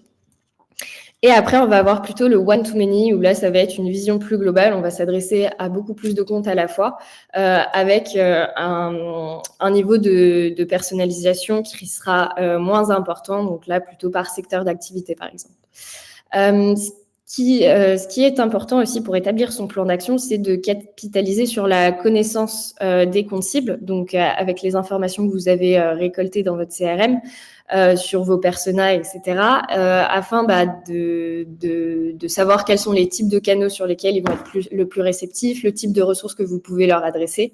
Et après, on va avoir plutôt le one-to-many, où là, ça va être une vision plus globale. On va s'adresser à beaucoup plus de comptes à la fois, avec un niveau de personnalisation qui sera moins important. Donc là, plutôt par secteur d'activité, par exemple. Ce Ce qui est important aussi pour établir son plan d'action, c'est de capitaliser sur la connaissance des comptes cibles, donc avec les informations que vous avez récoltées dans votre CRM, sur vos personas, etc., afin de savoir quels sont les types de canaux sur lesquels ils vont être le plus réceptifs, le type de ressources que vous pouvez leur adresser.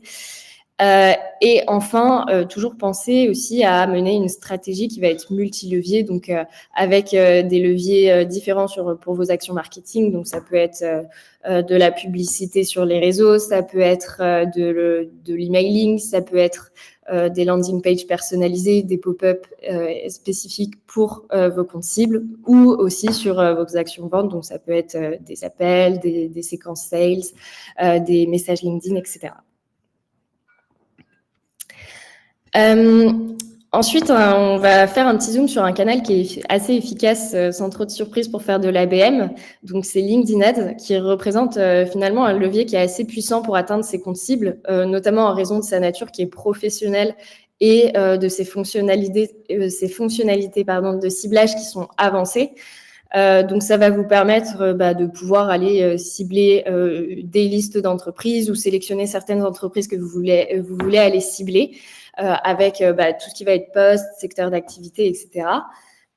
Et enfin, toujours penser aussi à mener une stratégie qui va être multi-levier, donc avec des leviers différents pour vos actions marketing. Donc ça peut être de la publicité sur les réseaux, ça peut être de l'emailing, ça peut être des landing pages personnalisées, des pop-up spécifiques pour vos comptes cibles, ou aussi sur vos actions ventes. Donc ça peut être des appels, des séquences sales, des messages LinkedIn, etc. Ensuite, on va faire un petit zoom sur un canal qui est assez efficace, sans trop de surprises pour faire de l'ABM. Donc, c'est LinkedIn Ads qui représente finalement un levier qui est assez puissant pour atteindre ses comptes cibles, notamment en raison de sa nature qui est professionnelle et de ses fonctionnalités de ciblage qui sont avancées. Donc, ça va vous permettre de pouvoir aller cibler des listes d'entreprises ou sélectionner certaines entreprises que vous voulez aller cibler. Avec tout ce qui va être poste, secteur d'activité, etc.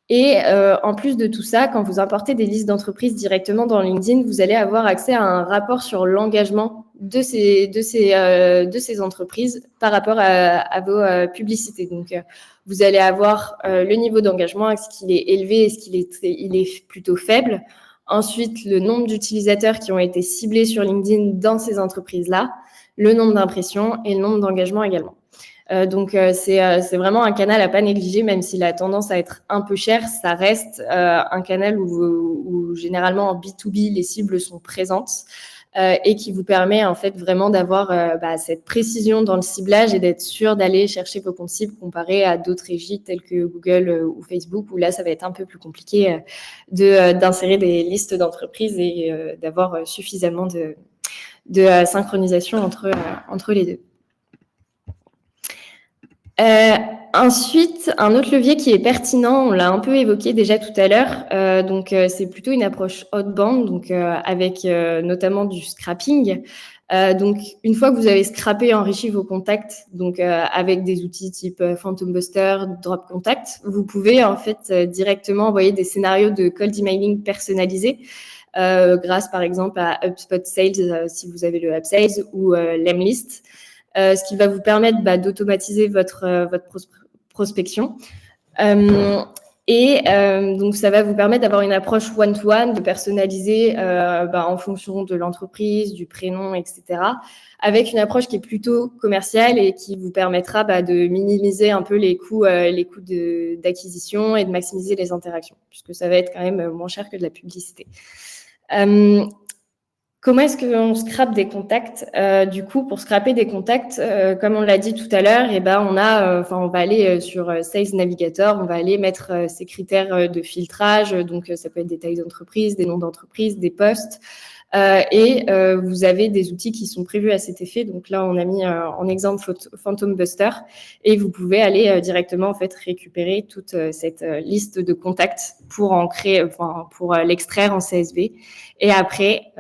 Et en plus de tout ça, quand vous importez des listes d'entreprises directement dans LinkedIn, vous allez avoir accès à un rapport sur l'engagement de ces entreprises par rapport à vos publicités. Donc, vous allez avoir le niveau d'engagement, est-ce qu'il est élevé, est-ce qu'il est plutôt faible. Ensuite, le nombre d'utilisateurs qui ont été ciblés sur LinkedIn dans ces entreprises-là, le nombre d'impressions et le nombre d'engagements également. Donc, c'est vraiment un canal à pas négliger, même s'il a tendance à être un peu cher. Ça reste un canal où généralement en B2B, les cibles sont présentes et qui vous permet en fait vraiment d'avoir cette précision dans le ciblage et d'être sûr d'aller chercher vos comptes cibles comparé à d'autres régies telles que Google ou Facebook, où là, ça va être un peu plus compliqué d'insérer des listes d'entreprises et d'avoir suffisamment de synchronisation entre les deux. Ensuite, un autre levier qui est pertinent, on l'a un peu évoqué déjà tout à l'heure, donc c'est plutôt une approche outbound, donc avec notamment du scrapping. Donc, une fois que vous avez scrappé et enrichi vos contacts, donc avec des outils type Phantom Buster, Drop Contact, vous pouvez en fait directement envoyer des scénarios de cold emailing personnalisés grâce par exemple à HubSpot Sales si vous avez le HubSales ou Lemlist. Ce qui va vous permettre d'automatiser votre prospection. Donc, ça va vous permettre d'avoir une approche one-to-one, de personnaliser en fonction de l'entreprise, du prénom, etc., avec une approche qui est plutôt commerciale et qui vous permettra de minimiser un peu les coûts d'acquisition et de maximiser les interactions, puisque ça va être quand même moins cher que de la publicité. Comment est-ce qu'on scrape des contacts? Du coup, pour scraper des contacts, comme on l'a dit tout à l'heure, on va aller sur Sales Navigator, on va aller mettre ces critères de filtrage. Donc, ça peut être des tailles d'entreprise, des noms d'entreprise, des postes. Vous avez des outils qui sont prévus à cet effet. Donc là, on a mis en exemple Phantom Buster et vous pouvez aller directement en fait récupérer toute cette liste de contacts pour l'extraire en CSV et après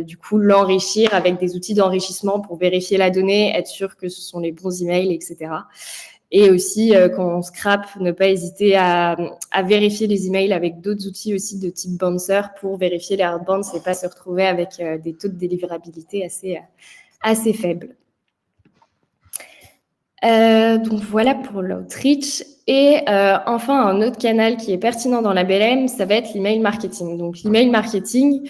du coup l'enrichir avec des outils d'enrichissement pour vérifier la donnée, être sûr que ce sont les bons emails, etc. Et aussi, quand on scrape, ne pas hésiter à vérifier les emails avec d'autres outils aussi de type Bouncer pour vérifier les hard bounce et pas se retrouver avec des taux de délivrabilité assez faibles. Donc voilà pour l'outreach. Et enfin, un autre canal qui est pertinent dans la BLM, ça va être l'email marketing. Donc l'email marketing,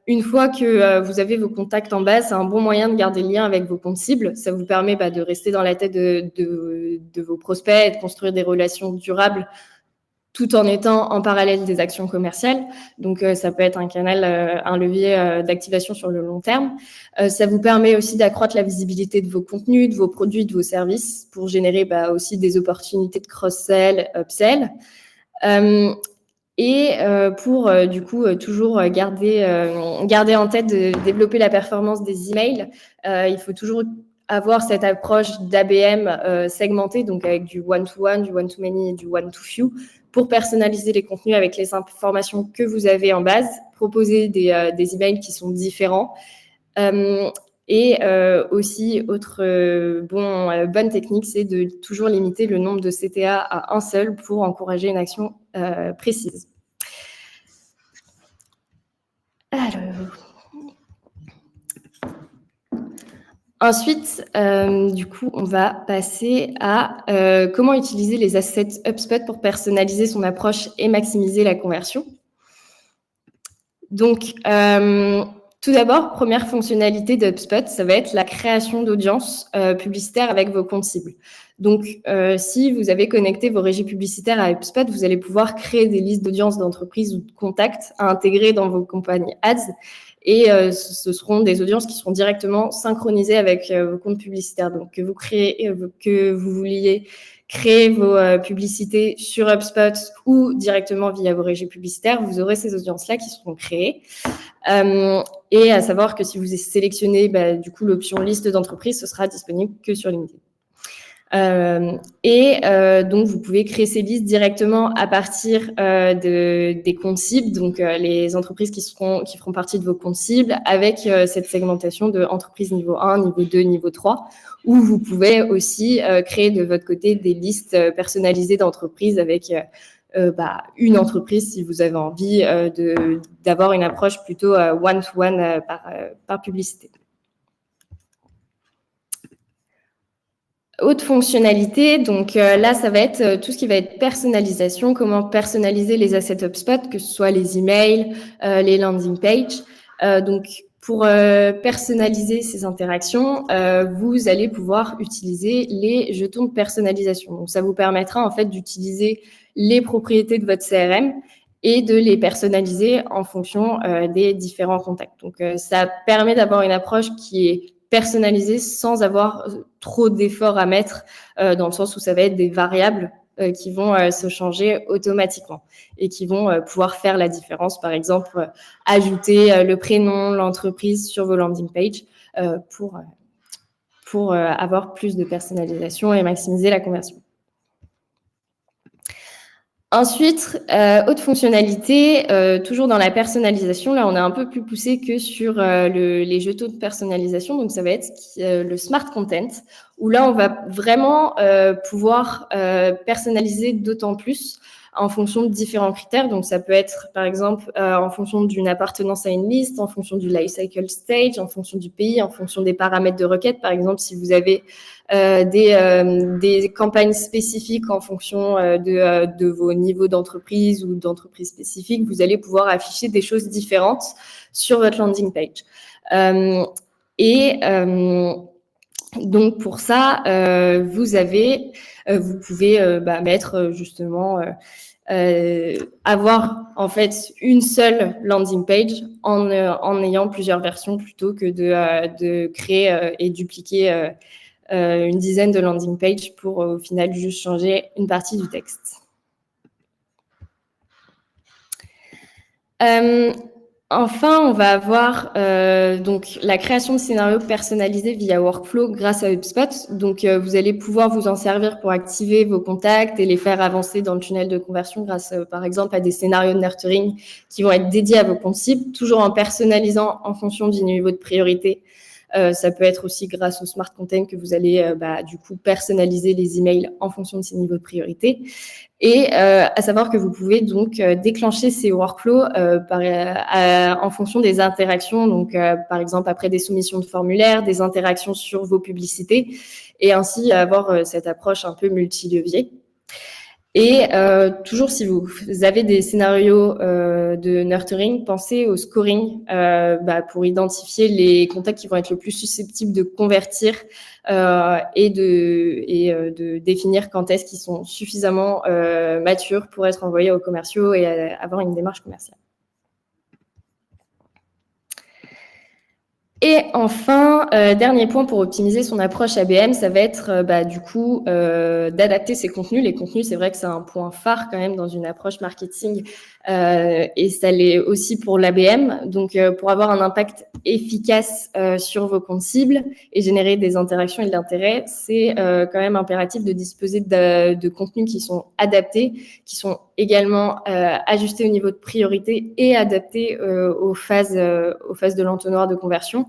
une fois que vous avez vos contacts en base, c'est un bon moyen de garder le lien avec vos comptes cibles. Ça vous permet de rester dans la tête de vos prospects et de construire des relations durables tout en étant en parallèle des actions commerciales. Donc, ça peut être un canal, un levier d'activation sur le long terme. Ça vous permet aussi d'accroître la visibilité de vos contenus, de vos produits, de vos services pour générer aussi des opportunités de cross-sell, upsell. Pour du coup toujours garder en tête de développer la performance des emails, il faut toujours avoir cette approche d'ABM segmentée, donc avec du one-to-one, du one-to-many et du one-to-few, pour personnaliser les contenus avec les informations que vous avez en base, proposer des emails qui sont différents. Et aussi, autre bonne technique, c'est de toujours limiter le nombre de CTA à un seul pour encourager une action précise. Alors... Ensuite, du coup, on va passer à comment utiliser les assets HubSpot pour personnaliser son approche et maximiser la conversion. Donc, tout d'abord, première fonctionnalité d'HubSpot, ça va être la création d'audience publicitaire avec vos comptes cibles. Donc, si vous avez connecté vos régies publicitaires à HubSpot, vous allez pouvoir créer des listes d'audience d'entreprises ou de contacts à intégrer dans vos campagnes ads. Et ce seront des audiences qui seront directement synchronisées avec vos comptes publicitaires. Donc, que vous vouliez créer vos publicités sur HubSpot ou directement via vos régies publicitaires, vous aurez ces audiences-là qui seront créées. Et à savoir que si vous sélectionnez du coup l'option liste d'entreprises, ce sera disponible que sur LinkedIn. Donc, vous pouvez créer ces listes directement à partir des comptes cibles, donc les entreprises qui feront partie de vos comptes cibles avec cette segmentation de entreprises niveau 1, niveau 2, niveau 3, où vous pouvez aussi créer de votre côté des listes personnalisées d'entreprises avec une entreprise si vous avez envie d'avoir une approche plutôt one-to-one par publicité. Autre fonctionnalité, donc là, ça va être tout ce qui va être personnalisation, comment personnaliser les assets HubSpot, que ce soit les emails, les landing pages. Donc, pour personnaliser ces interactions, vous allez pouvoir utiliser les jetons de personnalisation. Donc, ça vous permettra en fait d'utiliser les propriétés de votre CRM et de les personnaliser en fonction des différents contacts. Donc, ça permet d'avoir une approche qui est personnalisée sans avoir trop d'efforts à mettre, dans le sens où ça va être des variables qui vont se changer automatiquement et qui vont pouvoir faire la différence. Par exemple, ajouter le prénom, l'entreprise sur vos landing pages pour avoir plus de personnalisation et maximiser la conversion. Ensuite, autre fonctionnalité, toujours dans la personnalisation, là on est un peu plus poussé que sur les jetons de personnalisation, donc ça va être le smart content, où là on va vraiment pouvoir personnaliser d'autant plus en fonction de différents critères. Donc ça peut être par exemple en fonction d'une appartenance à une liste, en fonction du life cycle stage, en fonction du pays, en fonction des paramètres de requête. Par exemple, si vous avez des campagnes spécifiques en fonction de vos niveaux d'entreprise ou d'entreprise spécifiques, vous allez pouvoir afficher des choses différentes sur votre landing page. Donc pour ça, vous pouvez mettre justement avoir en fait une seule landing page en ayant plusieurs versions plutôt que de créer et dupliquer une dizaine de landing pages pour au final juste changer une partie du texte. Enfin, on va avoir donc la création de scénarios personnalisés via workflow grâce à HubSpot. Donc, vous allez pouvoir vous en servir pour activer vos contacts et les faire avancer dans le tunnel de conversion grâce, par exemple, à des scénarios de nurturing qui vont être dédiés à vos comptes cibles, toujours en personnalisant en fonction du niveau de priorité. Ça peut être aussi grâce au smart content que vous allez du coup personnaliser les emails en fonction de ces niveaux de priorité. Et à savoir que vous pouvez donc déclencher ces workflows en fonction des interactions, donc par exemple après des soumissions de formulaires, des interactions sur vos publicités, et ainsi avoir cette approche un peu multi-levier. Et toujours si vous avez des scénarios de nurturing, pensez au scoring pour identifier les contacts qui vont être le plus susceptibles de convertir et de définir quand est-ce qu'ils sont suffisamment matures pour être envoyés aux commerciaux et avoir une démarche commerciale. Et enfin, dernier point pour optimiser son approche ABM, ça va être du coup d'adapter ses contenus. Les contenus, c'est vrai que c'est un point phare quand même dans une approche marketing et ça l'est aussi pour l'ABM. Donc, pour avoir un impact efficace sur vos comptes cibles et générer des interactions et de l'intérêt, c'est quand même impératif de disposer de contenus qui sont adaptés, qui sont également ajustés au niveau de priorité et adaptés aux phases de l'entonnoir de conversion.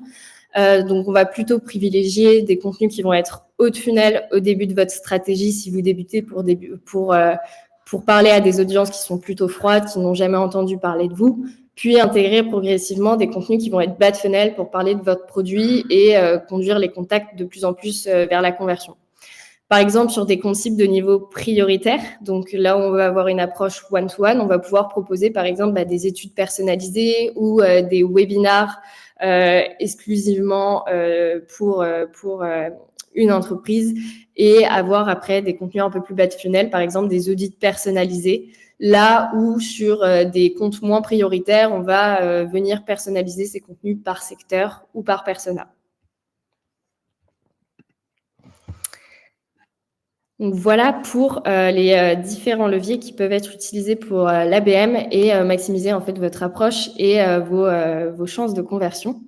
Donc, on va plutôt privilégier des contenus qui vont être haut de funnel au début de votre stratégie si vous débutez pour parler à des audiences qui sont plutôt froides, qui n'ont jamais entendu parler de vous, puis intégrer progressivement des contenus qui vont être bas de funnel pour parler de votre produit et conduire les contacts de plus en plus vers la conversion. Par exemple, sur des comptes cibles de niveau prioritaire, donc là où on va avoir une approche one-to-one, on va pouvoir proposer par exemple des études personnalisées ou des webinars exclusivement pour une entreprise et avoir après des contenus un peu plus bas de funnel, par exemple des audits personnalisés, là où sur des comptes moins prioritaires, on va venir personnaliser ces contenus par secteur ou par persona. Donc voilà pour les différents leviers qui peuvent être utilisés pour l'ABM et maximiser en fait votre approche et vos chances de conversion.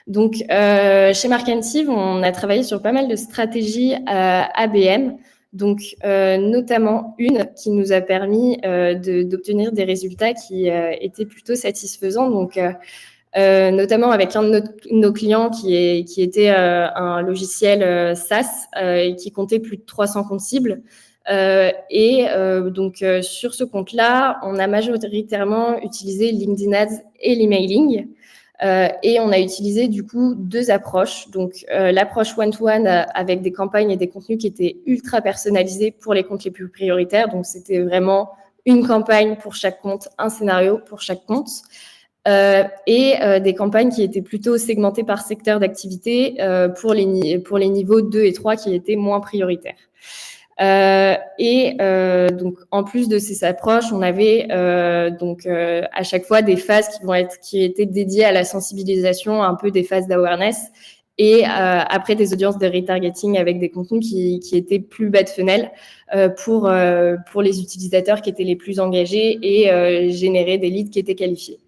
Donc chez Markentive, on a travaillé sur pas mal de stratégies ABM, donc notamment une qui nous a permis d'obtenir des résultats qui étaient plutôt satisfaisants. Donc notamment avec un de nos clients qui était un logiciel SaaS et qui comptait plus de 300 comptes cibles. Donc, sur ce compte-là, on a majoritairement utilisé LinkedIn Ads et l'emailing. Et on a utilisé du coup deux approches. Donc, l'approche one-to-one avec des campagnes et des contenus qui étaient ultra personnalisés pour les comptes les plus prioritaires. Donc, c'était vraiment une campagne pour chaque compte, un scénario pour chaque compte. Des campagnes qui étaient plutôt segmentées par secteur d'activité pour les niveaux 2 et 3 qui étaient moins prioritaires. Donc, en plus de ces approches, on avait à chaque fois des phases qui étaient dédiées à la sensibilisation, un peu des phases d'awareness, et après des audiences de retargeting avec des contenus qui étaient plus bas de funnel pour les utilisateurs qui étaient les plus engagés et générer des leads qui étaient qualifiés.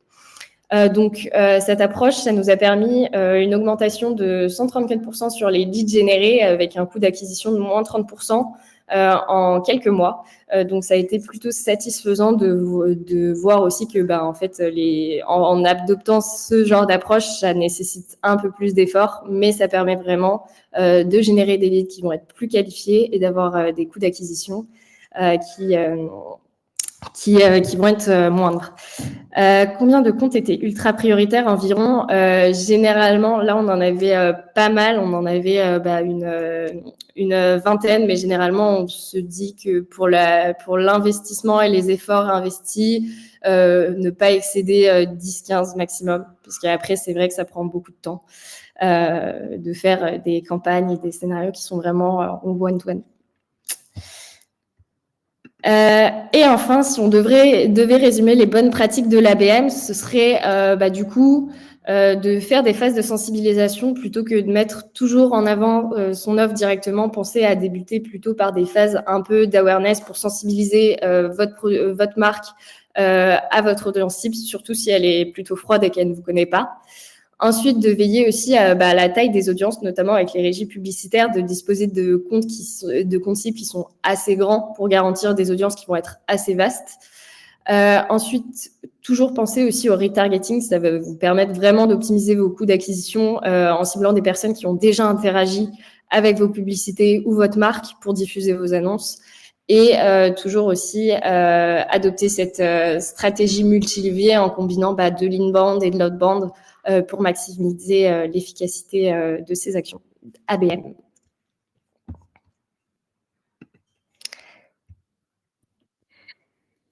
Cette approche, ça nous a permis une augmentation de 134% sur les leads générés avec un coût d'acquisition de moins 30% en quelques mois. Donc, ça a été plutôt satisfaisant de voir aussi que, en fait, en adoptant ce genre d'approche, ça nécessite un peu plus d'efforts, mais ça permet vraiment de générer des leads qui vont être plus qualifiés et d'avoir des coûts d'acquisition qui vont être moindres. Combien de comptes étaient ultra prioritaires environ généralement, là, on en avait pas mal. On en avait une vingtaine, mais généralement, on se dit que pour l'investissement et les efforts investis, ne pas excéder 10-15 maximum, parce qu'après, c'est vrai que ça prend beaucoup de temps de faire des campagnes et des scénarios qui sont vraiment en one-to-one. Et enfin, si on devait résumer les bonnes pratiques de l'ABM, ce serait du coup de faire des phases de sensibilisation plutôt que de mettre toujours en avant son offre directement. Pensez à débuter plutôt par des phases un peu d'awareness pour sensibiliser votre marque à votre audience cible, surtout si elle est plutôt froide et qu'elle ne vous connaît pas. Ensuite, de veiller aussi à la taille des audiences, notamment avec les régies publicitaires, de disposer de comptes cibles qui sont assez grands pour garantir des audiences qui vont être assez vastes. Ensuite, toujours penser aussi au retargeting, ça va vous permettre vraiment d'optimiser vos coûts d'acquisition en ciblant des personnes qui ont déjà interagi avec vos publicités ou votre marque pour diffuser vos annonces. Et toujours aussi adopter cette stratégie multilevier en combinant de l'inbound et de l'outbound pour maximiser l'efficacité de ces actions ABM.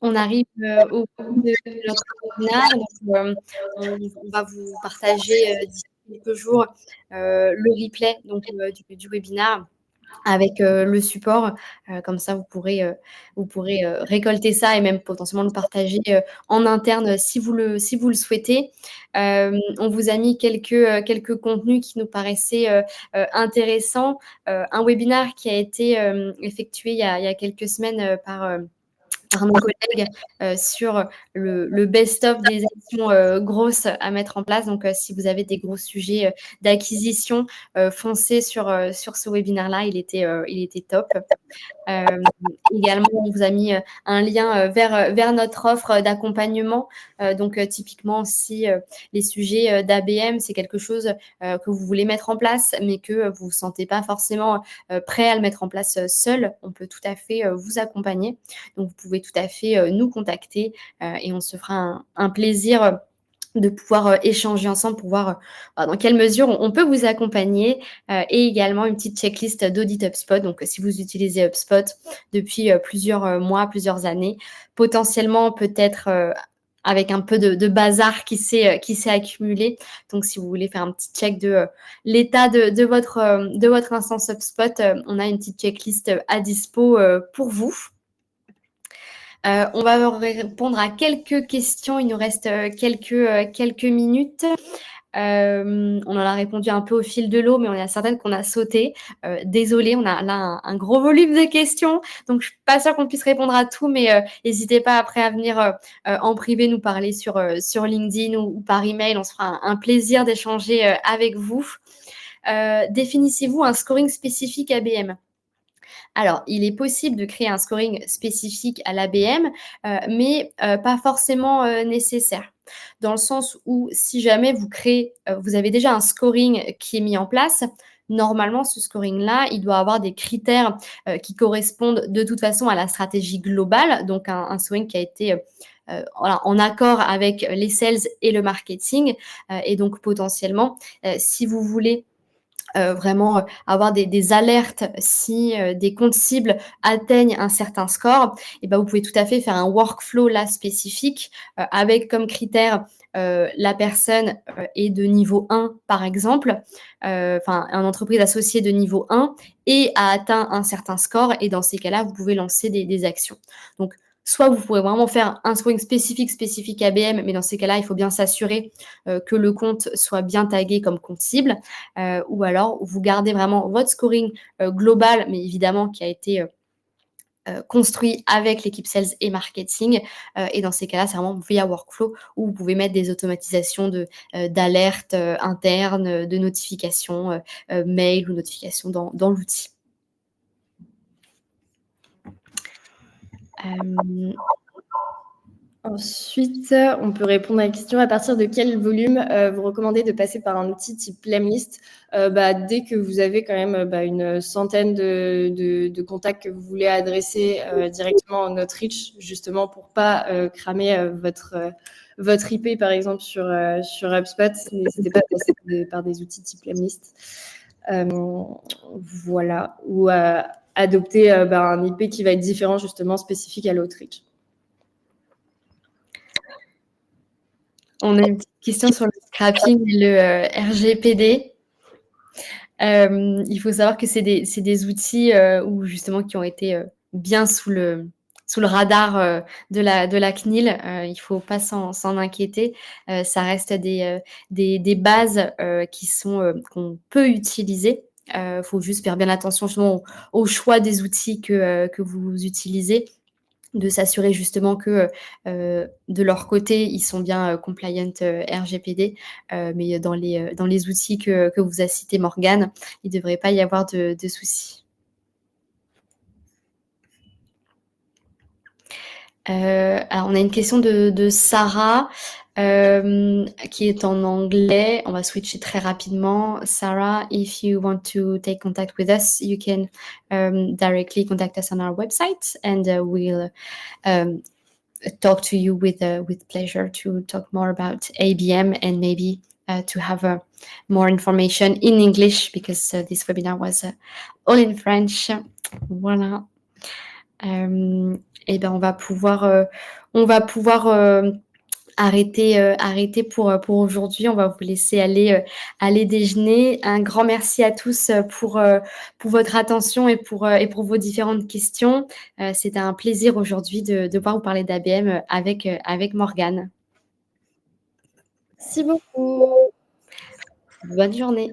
On arrive au bout de notre webinaire. Donc, on va vous partager d'ici quelques jours le replay du webinaire avec le support. Comme ça, vous pourrez récolter ça et même potentiellement le partager en interne si vous le souhaitez. On vous a mis quelques contenus qui nous paraissaient intéressants. Un webinaire qui a été effectué il y a quelques semaines par nos collègues sur le best-of des actions grosses à mettre en place. Donc, si vous avez des gros sujets d'acquisition, foncez sur ce webinaire-là. Il était top. Également, on vous a mis un lien vers notre offre d'accompagnement. Donc, typiquement, si les sujets d'ABM, c'est quelque chose que vous voulez mettre en place, mais que vous ne vous sentez pas forcément prêt à le mettre en place seul, on peut tout à fait vous accompagner. Donc, vous pouvez tout à fait nous contacter et on se fera un plaisir de pouvoir échanger ensemble pour voir dans quelle mesure on peut vous accompagner et également une petite checklist d'audit HubSpot. Donc, si vous utilisez HubSpot depuis plusieurs mois, plusieurs années, potentiellement peut-être avec un peu de bazar qui s'est accumulé. Donc, si vous voulez faire un petit check de l'état de votre instance HubSpot, on a une petite checklist à dispo pour vous. On va répondre à quelques questions. Il nous reste quelques minutes. On en a répondu un peu au fil de l'eau, mais on est certaines qu'on a sauté. Désolée, on a là un gros volume de questions, donc je suis pas sûre qu'on puisse répondre à tout, mais n'hésitez pas après à venir en privé nous parler sur LinkedIn ou par email. On se fera un plaisir d'échanger avec vous. Définissez-vous un scoring spécifique ABM. Alors, il est possible de créer un scoring spécifique à l'ABM, mais pas forcément nécessaire. Dans le sens où si jamais vous avez déjà un scoring qui est mis en place, normalement, ce scoring-là, il doit avoir des critères qui correspondent de toute façon à la stratégie globale, donc un scoring qui a été en accord avec les sales et le marketing. Et donc, potentiellement, si vous voulez vraiment avoir des alertes si des comptes cibles atteignent un certain score, et ben vous pouvez tout à fait faire un workflow là spécifique avec comme critère la personne est de niveau 1 par exemple, enfin une entreprise associée de niveau 1 et a atteint un certain score, et dans ces cas-là, vous pouvez lancer des actions. Donc, soit vous pourrez vraiment faire un scoring spécifique ABM, mais dans ces cas-là, il faut bien s'assurer que le compte soit bien tagué comme compte cible, ou alors vous gardez vraiment votre scoring global, mais évidemment qui a été construit avec l'équipe sales et marketing. Et dans ces cas-là, c'est vraiment via workflow où vous pouvez mettre des automatisations d'alertes internes, de notifications, mail ou notifications dans l'outil. Ensuite, on peut répondre à la question à partir de quel volume vous recommandez de passer par un outil type Lemlist dès que vous avez quand même une centaine de contacts que vous voulez adresser directement en outreach, justement pour pas cramer votre IP par exemple sur HubSpot. N'hésitez pas à passer par des outils type Lemlist. Voilà, ou adopter un IP qui va être différent, justement spécifique à l'outreach. On a une petite question sur le scrapping et le RGPD. Il faut savoir que c'est des outils où justement qui ont été bien sous le radar de la CNIL. Il ne faut pas s'en inquiéter. Ça reste des bases qu'on peut utiliser. Il faut juste faire bien attention justement au choix des outils que vous utilisez, de s'assurer justement que de leur côté, ils sont bien compliant RGPD, mais dans les outils que vous a cité Morgane, il ne devrait pas y avoir de soucis. Alors, on a une question de Sarah qui est en anglais. On va switcher très rapidement. Sarah, if you want to take contact with us, you can directly contact us on our website, and we'll talk to you with pleasure to talk more about ABM and maybe to have more information in English, because this webinar was all in French. Voilà. Et ben on va pouvoir arrêter pour aujourd'hui. On va vous laisser aller déjeuner. Un grand merci à tous pour votre attention et pour vos différentes questions. C'était un plaisir aujourd'hui de pouvoir vous parler d'ABM avec Morgane. Merci beaucoup. Bonne journée.